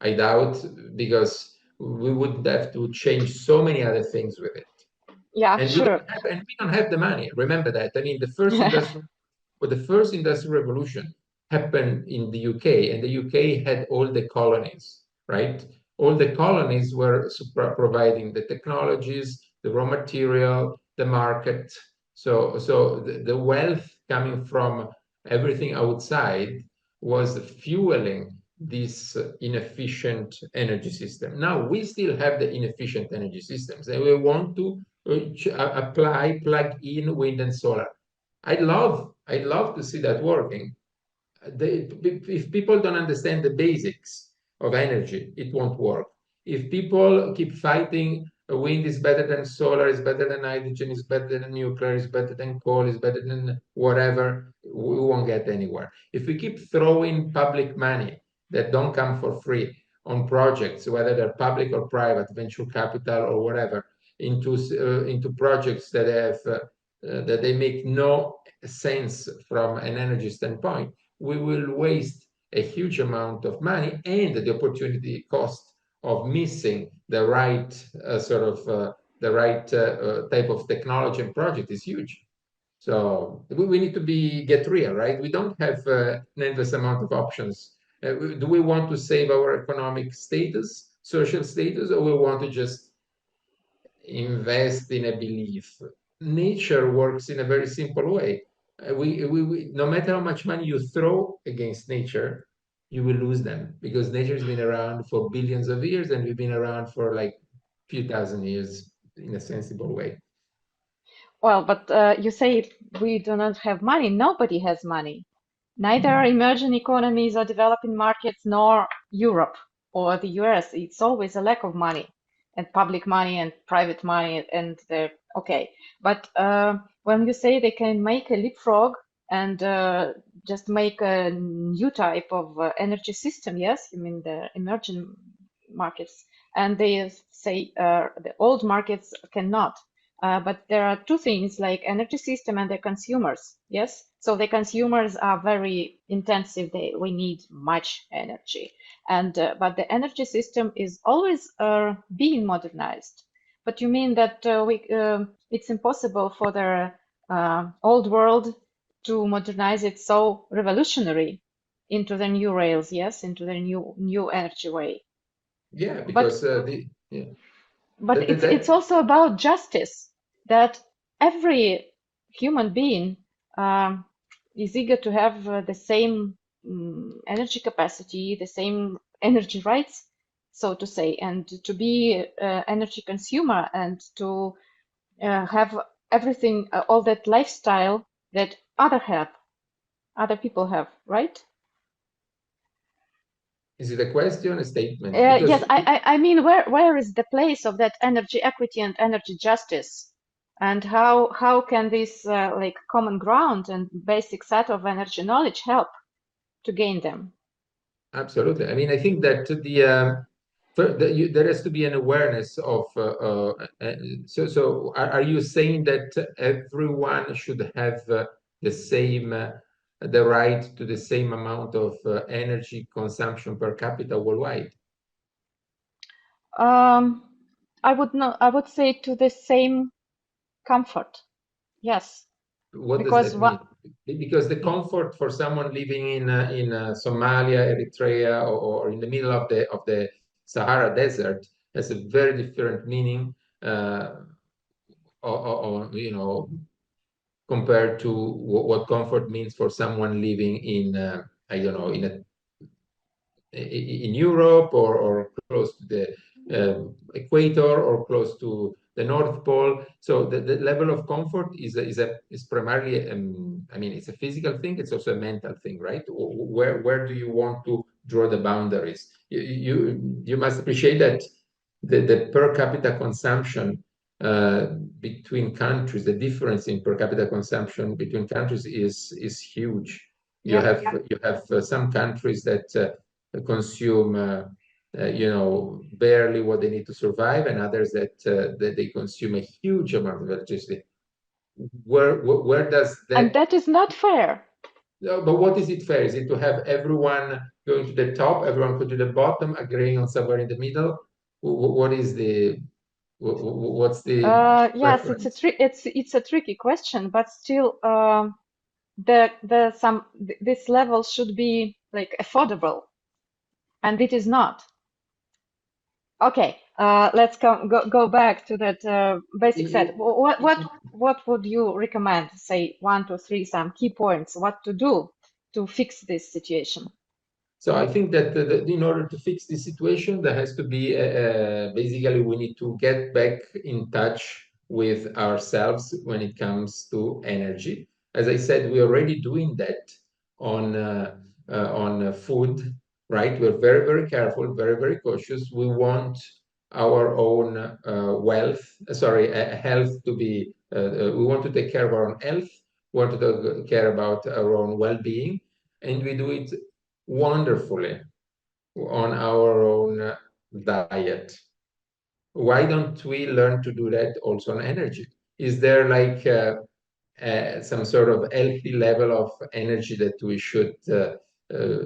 I doubt, because we would have to change so many other things with it, Yeah, and sure. we don't have the money. Remember that. I mean, the first industrial revolution happened in the UK, and the UK had all the colonies, right? All the colonies were providing the technologies, the raw material, the market. So the wealth coming from everything outside was fueling this inefficient energy system. Now we still have the inefficient energy systems, and we want to plug in wind and solar. I'd love to see that working. if people don't understand the basics of energy, it won't work. If people keep fighting, wind is better than solar, is better than hydrogen, is better than nuclear, is better than coal, is better than whatever, we won't get anywhere. If we keep throwing public money that don't come for free on projects, whether they're public or private, venture capital or whatever, into projects that have that they make no sense from an energy standpoint, we will waste a huge amount of money, and the opportunity cost of missing the right type of technology and project is huge. So we need to get real, right? We don't have an endless amount of options. Do we want to save our economic status, social status, or we want to just invest in a belief? Nature works in a very simple way. No matter how much money you throw against nature, you will lose them, because nature has been around for billions of years, and we've been around for like few thousand years in a sensible way. Well, but you say we do not have money. Nobody has money. Neither emerging economies or developing markets nor Europe or the US. It's always a lack of money and public money and private money and the okay. But when you say they can make a leapfrog and just make a new type of energy system, yes, you mean the emerging markets, and they say the old markets cannot. But there are two things like energy system and the consumers. Yes, so the consumers are very intensive. We need much energy, and but the energy system is always being modernized. But you mean that it's impossible for the old world to modernize it so revolutionary into the new rails? Yes, into the new energy way. Yeah, But because yeah, but it's that also about justice, that every human being um, is eager to have the same energy capacity, the same energy rights, so to say, and to be energy consumer and to have everything, all that lifestyle that other people have, right? is it a question, a statement? Because Yes, I mean, where is the place of that energy equity and energy justice? And how can this like common ground and basic set of energy knowledge help to gain them? absolutely. I mean, I think that there has to be an awareness of. So, are you saying that everyone should have the right to the same amount of energy consumption per capita worldwide? Um, I would say to the same comfort. Yes, What does because that mean? what Because the comfort for someone living in Somalia, Eritrea, or in the middle of the Sahara Desert has a very different meaning, or compared to what comfort means for someone living in I don't know, in Europe, or close to the equator, or close to the North Pole. So the level of comfort is primarily, I mean, it's a physical thing. It's also a mental thing, right? Where do you want to draw the boundaries? You must appreciate that the per capita consumption uh, between countries, the difference in per capita consumption between countries is huge. You yeah. have some countries that consume barely what they need to survive, and others that they consume a huge amount of electricity. Where does And that that is not fair. No, but what is it fair? Is it to have everyone going to the top, everyone go to the bottom, agreeing on somewhere in the middle? What is what's the Yes, preference? it's a tricky question, but still, this level should be like affordable, and it is not. Okay, let's go back to that basic set. What would you recommend? Say one, two, three, some key points. What to do to fix this situation? So I think that in order to fix this situation, there has to be basically we need to get back in touch with ourselves when it comes to energy. As I said, we're already doing that on on food, right? We're very, very careful, very, very cautious. We want our own health to be, we want to take care of our own health, we want to take care about our own well-being, and we do it wonderfully on our own diet. Why don't we learn to do that also on energy? Is there like some sort of healthy level of energy that we should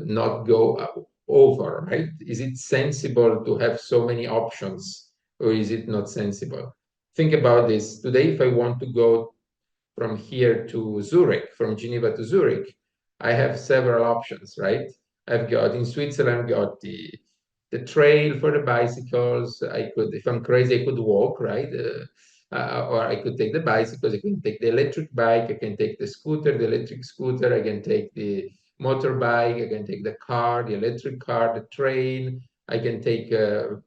not go over, right? Is it sensible to have so many options, or is it not sensible? Think about this. Today, if I want to go from here to Zurich, from Geneva to Zurich, I have several options, right? I've got in Switzerland, I've got the trail for the bicycles. I could, if I'm crazy, I could walk, right? Or I could take the bicycles. I can take the electric bike. I can take the scooter, the electric scooter. I can take the motorbike. I can take the car, the electric car, the train. I can take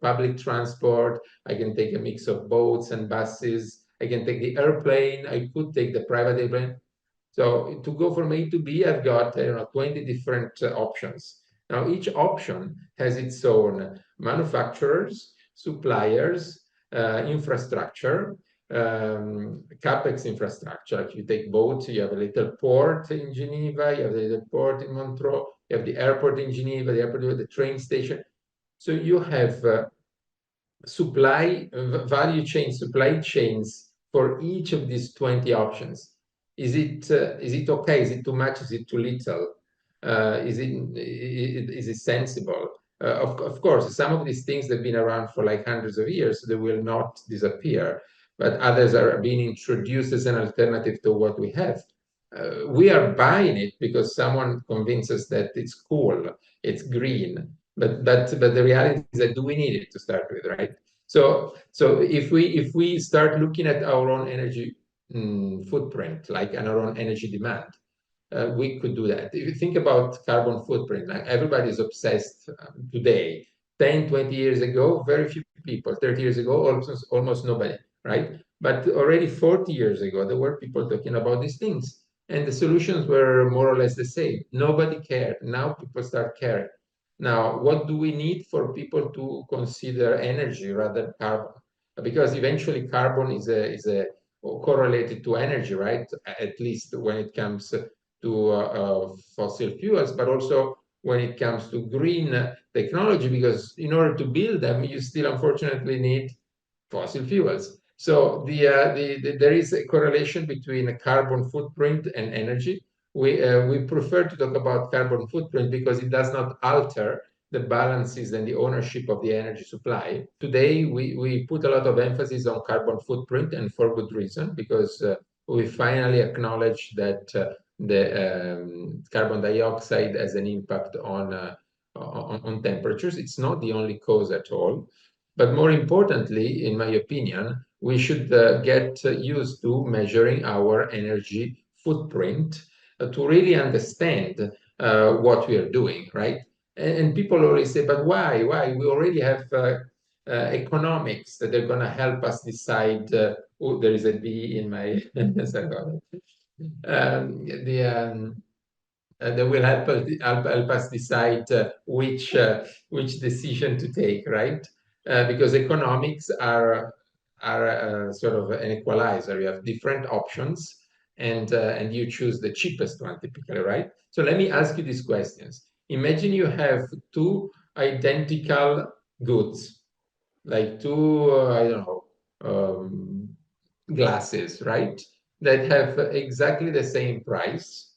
public transport. I can take a mix of boats and buses. I can take the airplane. I could take the private airplane. So to go from A to B, I've got 20 different options. Now each option has its own manufacturers, suppliers, infrastructure, capex infrastructure. If you take boats, you have a little port in Geneva, you have a little port in Montreux, you have the airport in Geneva, the airport with the train station. So you have value chain, supply chains for each of these 20 options. Is it okay? Is it too much? Is it too little? Is it sensible? Of course, some of these things that have been around for like hundreds of years, they will not disappear, but others are being introduced as an alternative to what we have. We are buying it because someone convinces us that it's cool, it's green, but the reality is that do we need it to start with, right? So if we start looking at our own energy footprint, like and our own energy demand, we could do that. If you think about carbon footprint, like everybody is obsessed today. 10, 20 years ago, very few people. 30 years ago, almost nobody, right? But already 40 years ago, there were people talking about these things. And the solutions were more or less the same. Nobody cared. Now people start caring. Now, what do we need for people to consider energy rather than carbon? Because eventually carbon is a correlated to energy, right? At least when it comes to fossil fuels, but also when it comes to green technology, because in order to build them, you still unfortunately need fossil fuels. So there is a correlation between a carbon footprint and energy. We prefer to talk about carbon footprint because it does not alter the balances and the ownership of the energy supply. Today, we put a lot of emphasis on carbon footprint, and for good reason, because we finally acknowledge that the carbon dioxide has an impact on temperatures. It's not the only cause at all. But more importantly, in my opinion, we should get used to measuring our energy footprint to really understand what we are doing, right? And people always say, but why? Why? We already have economics that are going to help us decide. Oh, there is a B in my. That will help us decide which decision to take, right? Because economics are sort of an equalizer. You have different options, and you choose the cheapest one typically, right? So let me ask you these questions. Imagine you have two identical goods, like two I don't know glasses, right? That have exactly the same price.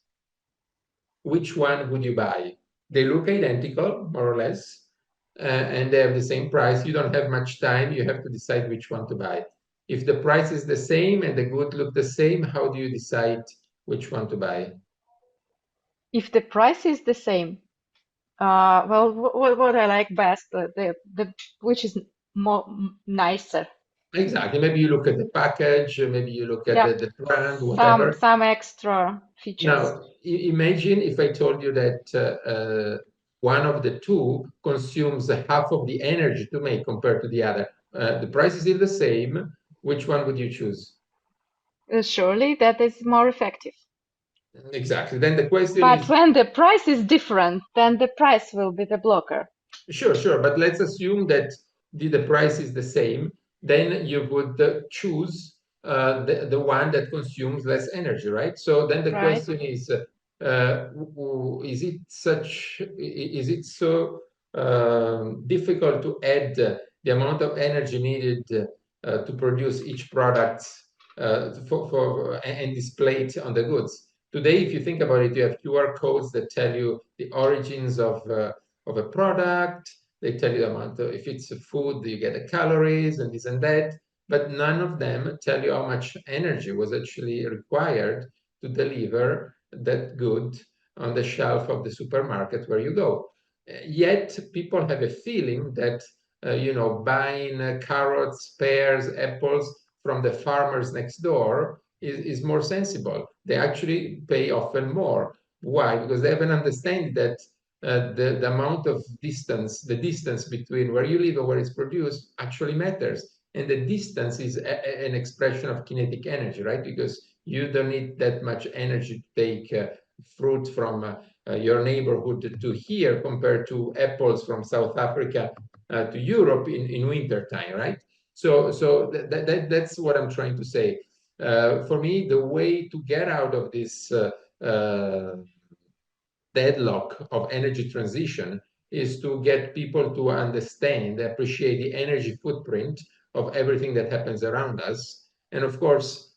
Which one would you buy? They look identical, more or less, and they have the same price. You don't have much time. You have to decide which one to buy. If the price is the same and the good look the same, how do you decide which one to buy? If the price is the same, well, what I like best, the which is more nicer. Exactly. Maybe you look at the package, maybe you look at Yeah, the brand, some whatever. some extra features. Now, imagine if I told you that one of the two consumes half of the energy to make compared to the other. The price is still the same. Which one would you choose? Surely that is more effective. Exactly. Then the question But is, when the price is different, then the price will be the blocker, sure, sure, but let's assume that the price is the same, then you would choose the one that consumes less energy, right? So then the right? question is it such, is it so difficult to add the amount of energy needed to produce each product and display it on the goods? Today, if you think about it, you have QR codes that tell you the origins of a product. They tell you the amount of, if it's a food, you get the calories and this and that, but none of them tell you how much energy was actually required to deliver that good on the shelf of the supermarket where you go. Yet people have a feeling that buying carrots, pears, apples from the farmers next door is more sensible. They actually pay often more. Why? Because they have an understanding that the amount of distance, the distance between where you live and where it's produced actually matters. And the distance is an expression of kinetic energy, right? Because you don't need that much energy to take fruit from your neighborhood to here compared to apples from South Africa to Europe in winter time, right? So that's what I'm trying to say. For me, the way to get out of this deadlock of energy transition is to get people to understand, appreciate the energy footprint of everything that happens around us. And of course,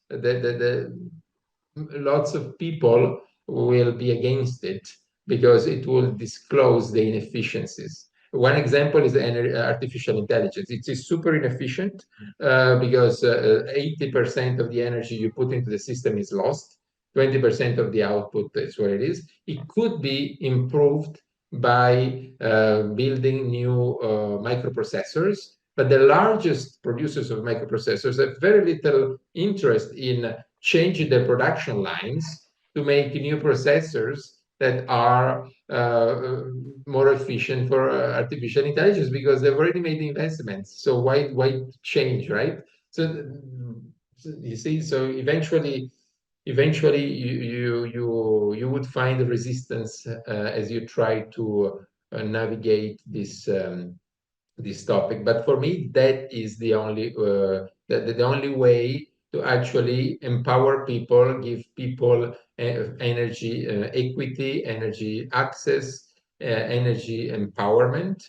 lots of people will be against it because it will disclose the inefficiencies. One example is artificial intelligence. It is super inefficient because 80% of the energy you put into the system is lost. 20% of the output is what it is. It could be improved by building new microprocessors, but the largest producers of microprocessors have very little interest in changing their production lines to make new processors that are more efficient for artificial intelligence because they've already made the investments. So why change, right? So you see, so eventually you would find resistance as you try to navigate this topic. But for me, that is the only way to actually empower people, give people energy equity, energy access, energy empowerment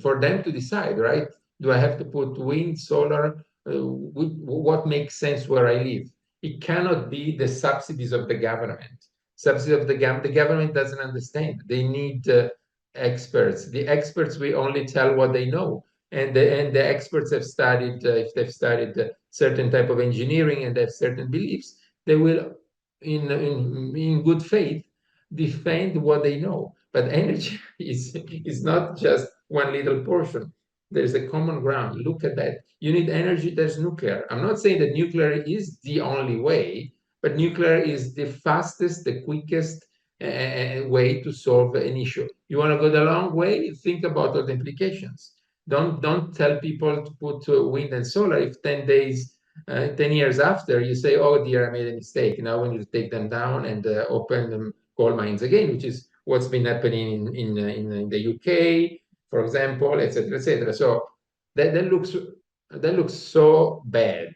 for them to decide, right? Do I have to put wind, solar? What makes sense where I live? It cannot be the subsidies of the government. Subsidies of the government doesn't understand. They need experts. The experts will only tell what they know, and the experts have studied. If they've studied certain type of engineering and they have certain beliefs, they will, in good faith, defend what they know. But energy is not just one little portion. There's a common ground. Look at that. You need energy. There's nuclear. I'm not saying that nuclear is the only way, but nuclear is the fastest, the quickest way to solve an issue. You want to go the long way? Think about all the implications. Don't tell people to put wind and solar if 10 years after you say, "Oh dear, I made a mistake. Now we need to take them down and open them coal mines again," which is what's been happening in the UK, for example, etc., etc. So that looks so bad.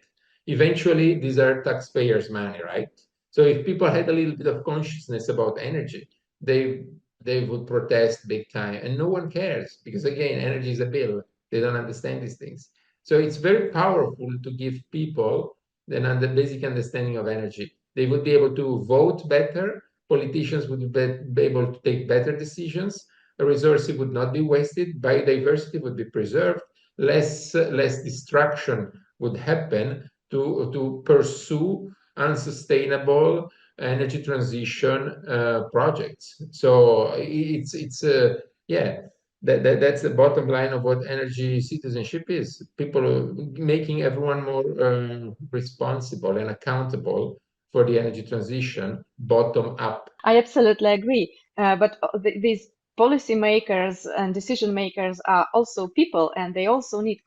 Eventually, these are taxpayers' money, right? So if people had a little bit of consciousness about energy, they they would protest big time, and no one cares because again, energy is a bill. They don't understand these things. So it's very powerful to give people the basic understanding of energy. They would be able to vote better. Politicians would be able to take better decisions. Resources would not be wasted. Biodiversity would be preserved. Less destruction would happen to pursue unsustainable energy transition projects. So it's yeah, that's the bottom line of what energy citizenship is. People making everyone more responsible and accountable for the energy transition, bottom up. I absolutely agree. But these policymakers and decision makers are also people, and they also need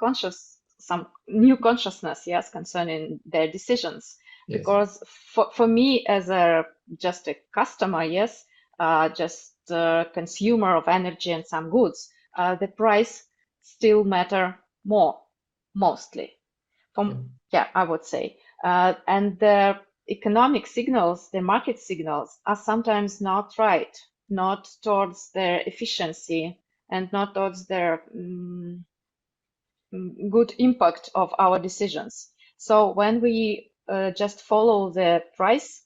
some new consciousness, yes, concerning their decisions. because for me as just a customer, yes, just a consumer of energy and some goods, the price still matter more, mostly. I would say. And the economic signals, the market signals, are sometimes not right, not towards their efficiency and not towards their good impact of our decisions. So when we just follow the price,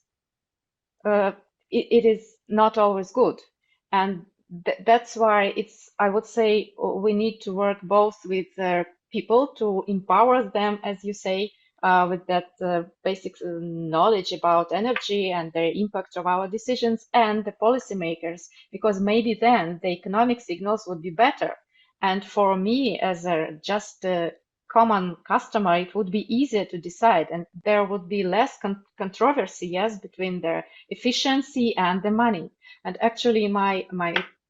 it is not always good. And that's why I would say we need to work both with people to empower them, as you say, with that basic knowledge about energy and the impact of our decisions, and the policymakers, because maybe then the economic signals would be better. And for me, as a just common customer, it would be easier to decide, and there would be less controversy, yes, between the efficiency and the money. And actually, my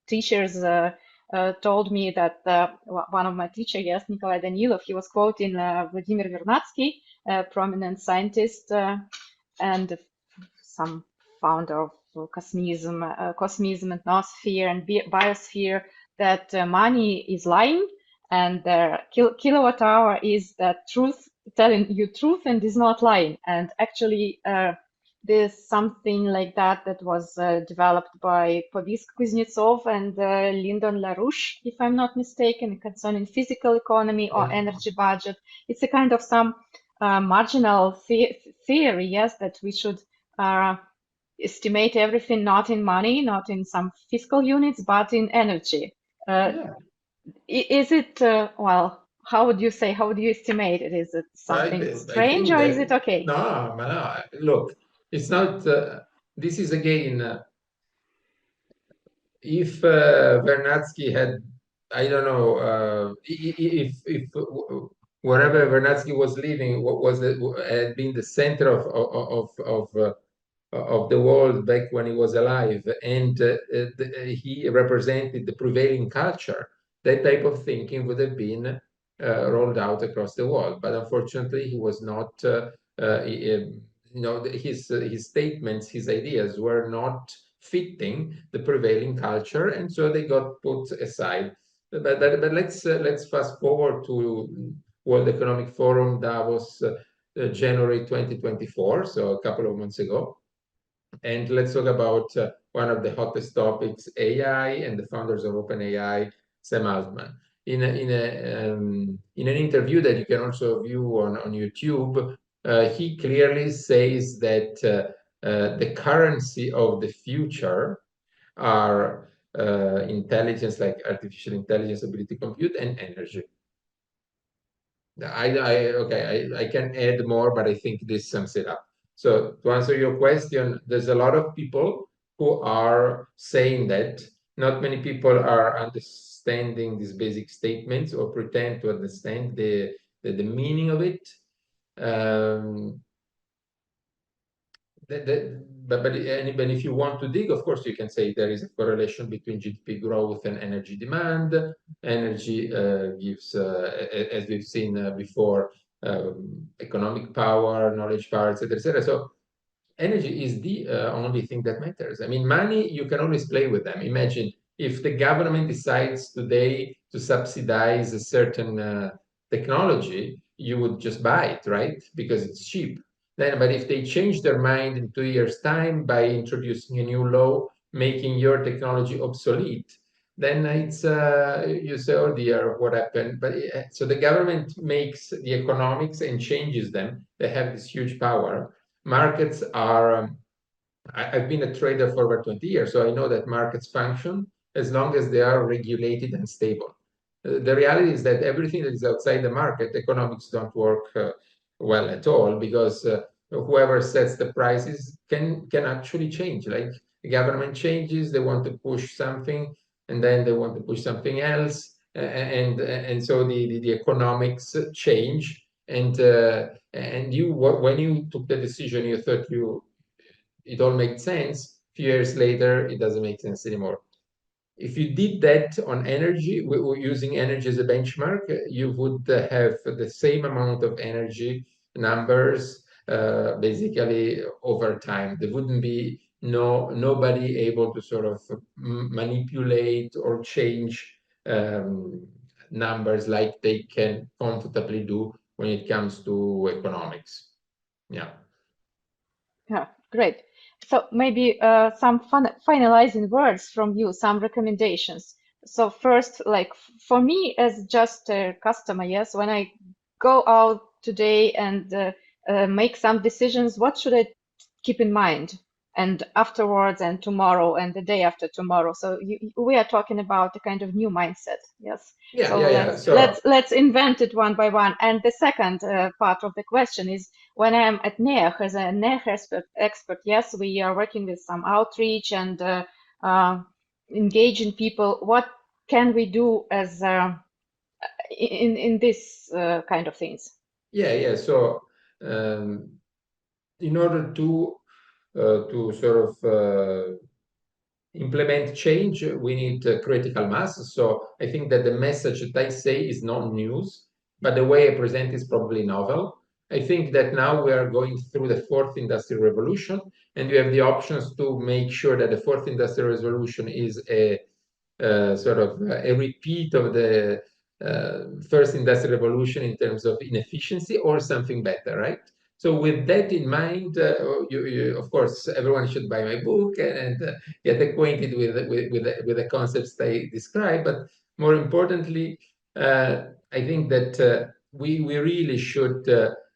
teachers told me that one of my teachers, yes, Nikolai Danilov, he was quoting Vladimir Vernadsky, a prominent scientist and some founder of cosmism and noosphere and biosphere, that money is lying and the kilowatt hour is that truth, telling you truth and is not lying. And actually, there's something like that was developed by Pavis Kuznetsov and Lyndon LaRouche, if I'm not mistaken, concerning physical economy or energy budget. It's a kind of some marginal theory, yes, that we should estimate everything not in money, not in some fiscal units, but in energy. Is it, well, how would you say, how would you estimate it? Is it something I strange think or is that, it okay? no, look, it's not, this is again, if Vernadsky had, I don't know, if wherever Vernadsky was living, what was had been the center of the world back when he was alive, and he represented the prevailing culture, that type of thinking would have been rolled out across the world. But unfortunately, he was not. His statements, his ideas were not fitting the prevailing culture, and so they got put aside. But let's fast forward to World Economic Forum Davos, January 2024, so a couple of months ago. And let's talk about one of the hottest topics, AI, and the founders of OpenAI, Sam Altman. In an interview that you can also view on YouTube, he clearly says that the currency of the future are intelligence, like artificial intelligence, ability to compute, and energy. I can add more, but I think this sums it up. So to answer your question, there's a lot of people who are saying that. Not many people are understanding these basic statements or pretend to understand the meaning of it. But if you want to dig, of course, you can say there is a correlation between GDP growth and energy demand. Energy gives, as we've seen before, economic power, knowledge power, etc., etc. So energy is the only thing that matters. I mean, money, you can always play with them. Imagine if the government decides today to subsidize a certain technology, you would just buy it, right? Because it's cheap. Then, but if they change their mind in 2 years' time by introducing a new law making your technology obsolete, then it's you say, oh dear, what happened? But so the government makes the economics and changes them. They have this huge power. Markets are, I've been a trader for over 20 years, so I know that markets function as long as they are regulated and stable. The reality is that everything that is outside the market, economics don't work well at all, because whoever sets the prices can actually change. Like the government changes, they want to push something, and then they want to push something else, and so the economics change. And you, when you took the decision, you thought it all made sense. A few years later, it doesn't make sense anymore. If you did that on energy, using energy as a benchmark, you would have the same amount of energy numbers basically over time. There wouldn't be nobody able to sort of manipulate or change numbers like they can comfortably do when it comes to economics. Yeah. Yeah, great. So maybe some finalizing words from you, some recommendations. So first, like for me as just a customer, yes, when I go out today and make some decisions, what should I keep in mind? And afterwards, and tomorrow, and the day after tomorrow. So we are talking about a kind of new mindset, yes. Yeah, So yeah, yeah. So let's invent it one by one. And the second part of the question is, when I'm at NEAH as a NEAH expert, yes, we are working with some outreach and engaging people. What can we do as in this kind of things? yeah, yeah. So in order to sort of implement change, we need critical mass. So I think that the message that I say is not news, but the way I present is probably novel. I think that now we are going through the fourth industrial revolution, and we have the options to make sure that the fourth industrial revolution is a sort of a repeat of the first industrial revolution in terms of inefficiency or something better, right? So with that in mind, of course, everyone should buy my book and get acquainted with the concepts they describe. But more importantly, I think that we really should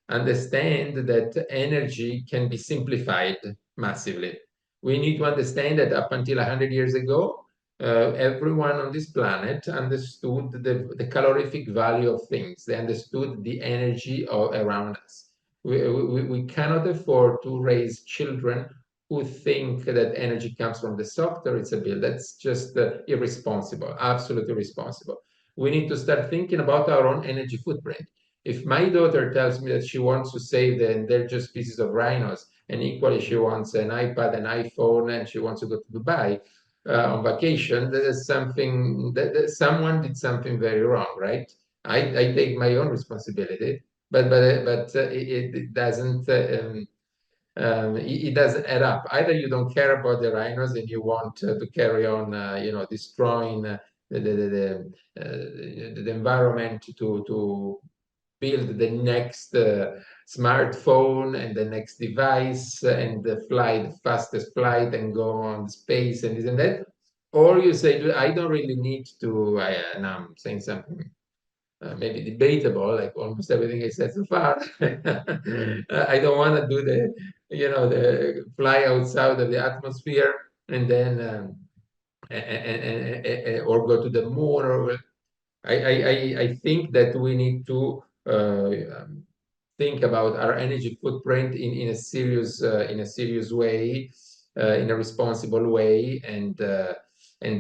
understand that energy can be simplified massively. We need to understand that up until 100 years ago, everyone on this planet understood the calorific value of things. They understood the energy around us. We cannot afford to raise children who think that energy comes from the soft or it's a bill. That's just irresponsible, absolutely irresponsible. We need to start thinking about our own energy footprint. If my daughter tells me that she wants to save the endangered species of rhinos, and equally she wants an iPad, an iPhone, and she wants to go to Dubai, on vacation, that is something that someone did something very wrong, right? I take my own responsibility, but it doesn't it doesn't add up. Either you don't care about the rhinos and you want to carry on, destroying the environment to build the next smartphone and the next device and fly the fastest flight and go on space and this and that. Or you say, I don't really need to, now I'm saying something maybe debatable, like almost everything I said so far. I don't want to do the fly outside of the atmosphere and then or go to the moon or I think that we need to think about our energy footprint in a serious way, in a responsible way, and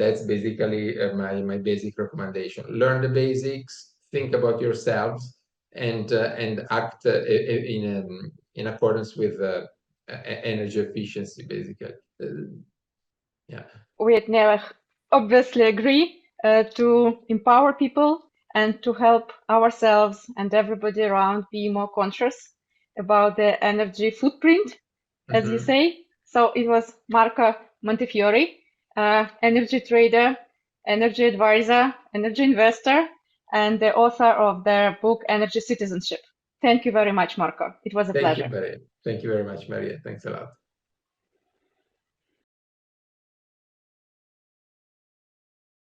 that's basically my basic recommendation. Learn the basics, think about yourselves, and act in accordance with energy efficiency, basically. Yeah. We at NEAH obviously agree to empower people and to help ourselves and everybody around be more conscious about the energy footprint, as you Mhm. say. So it was Marco Montefiori, energy trader, energy advisor, energy investor, and the author of their book Energy Citizenship. Thank you very much, Marco. It was a Thank you, pleasure. Maria. Thank you very much, Maria. Thanks a lot.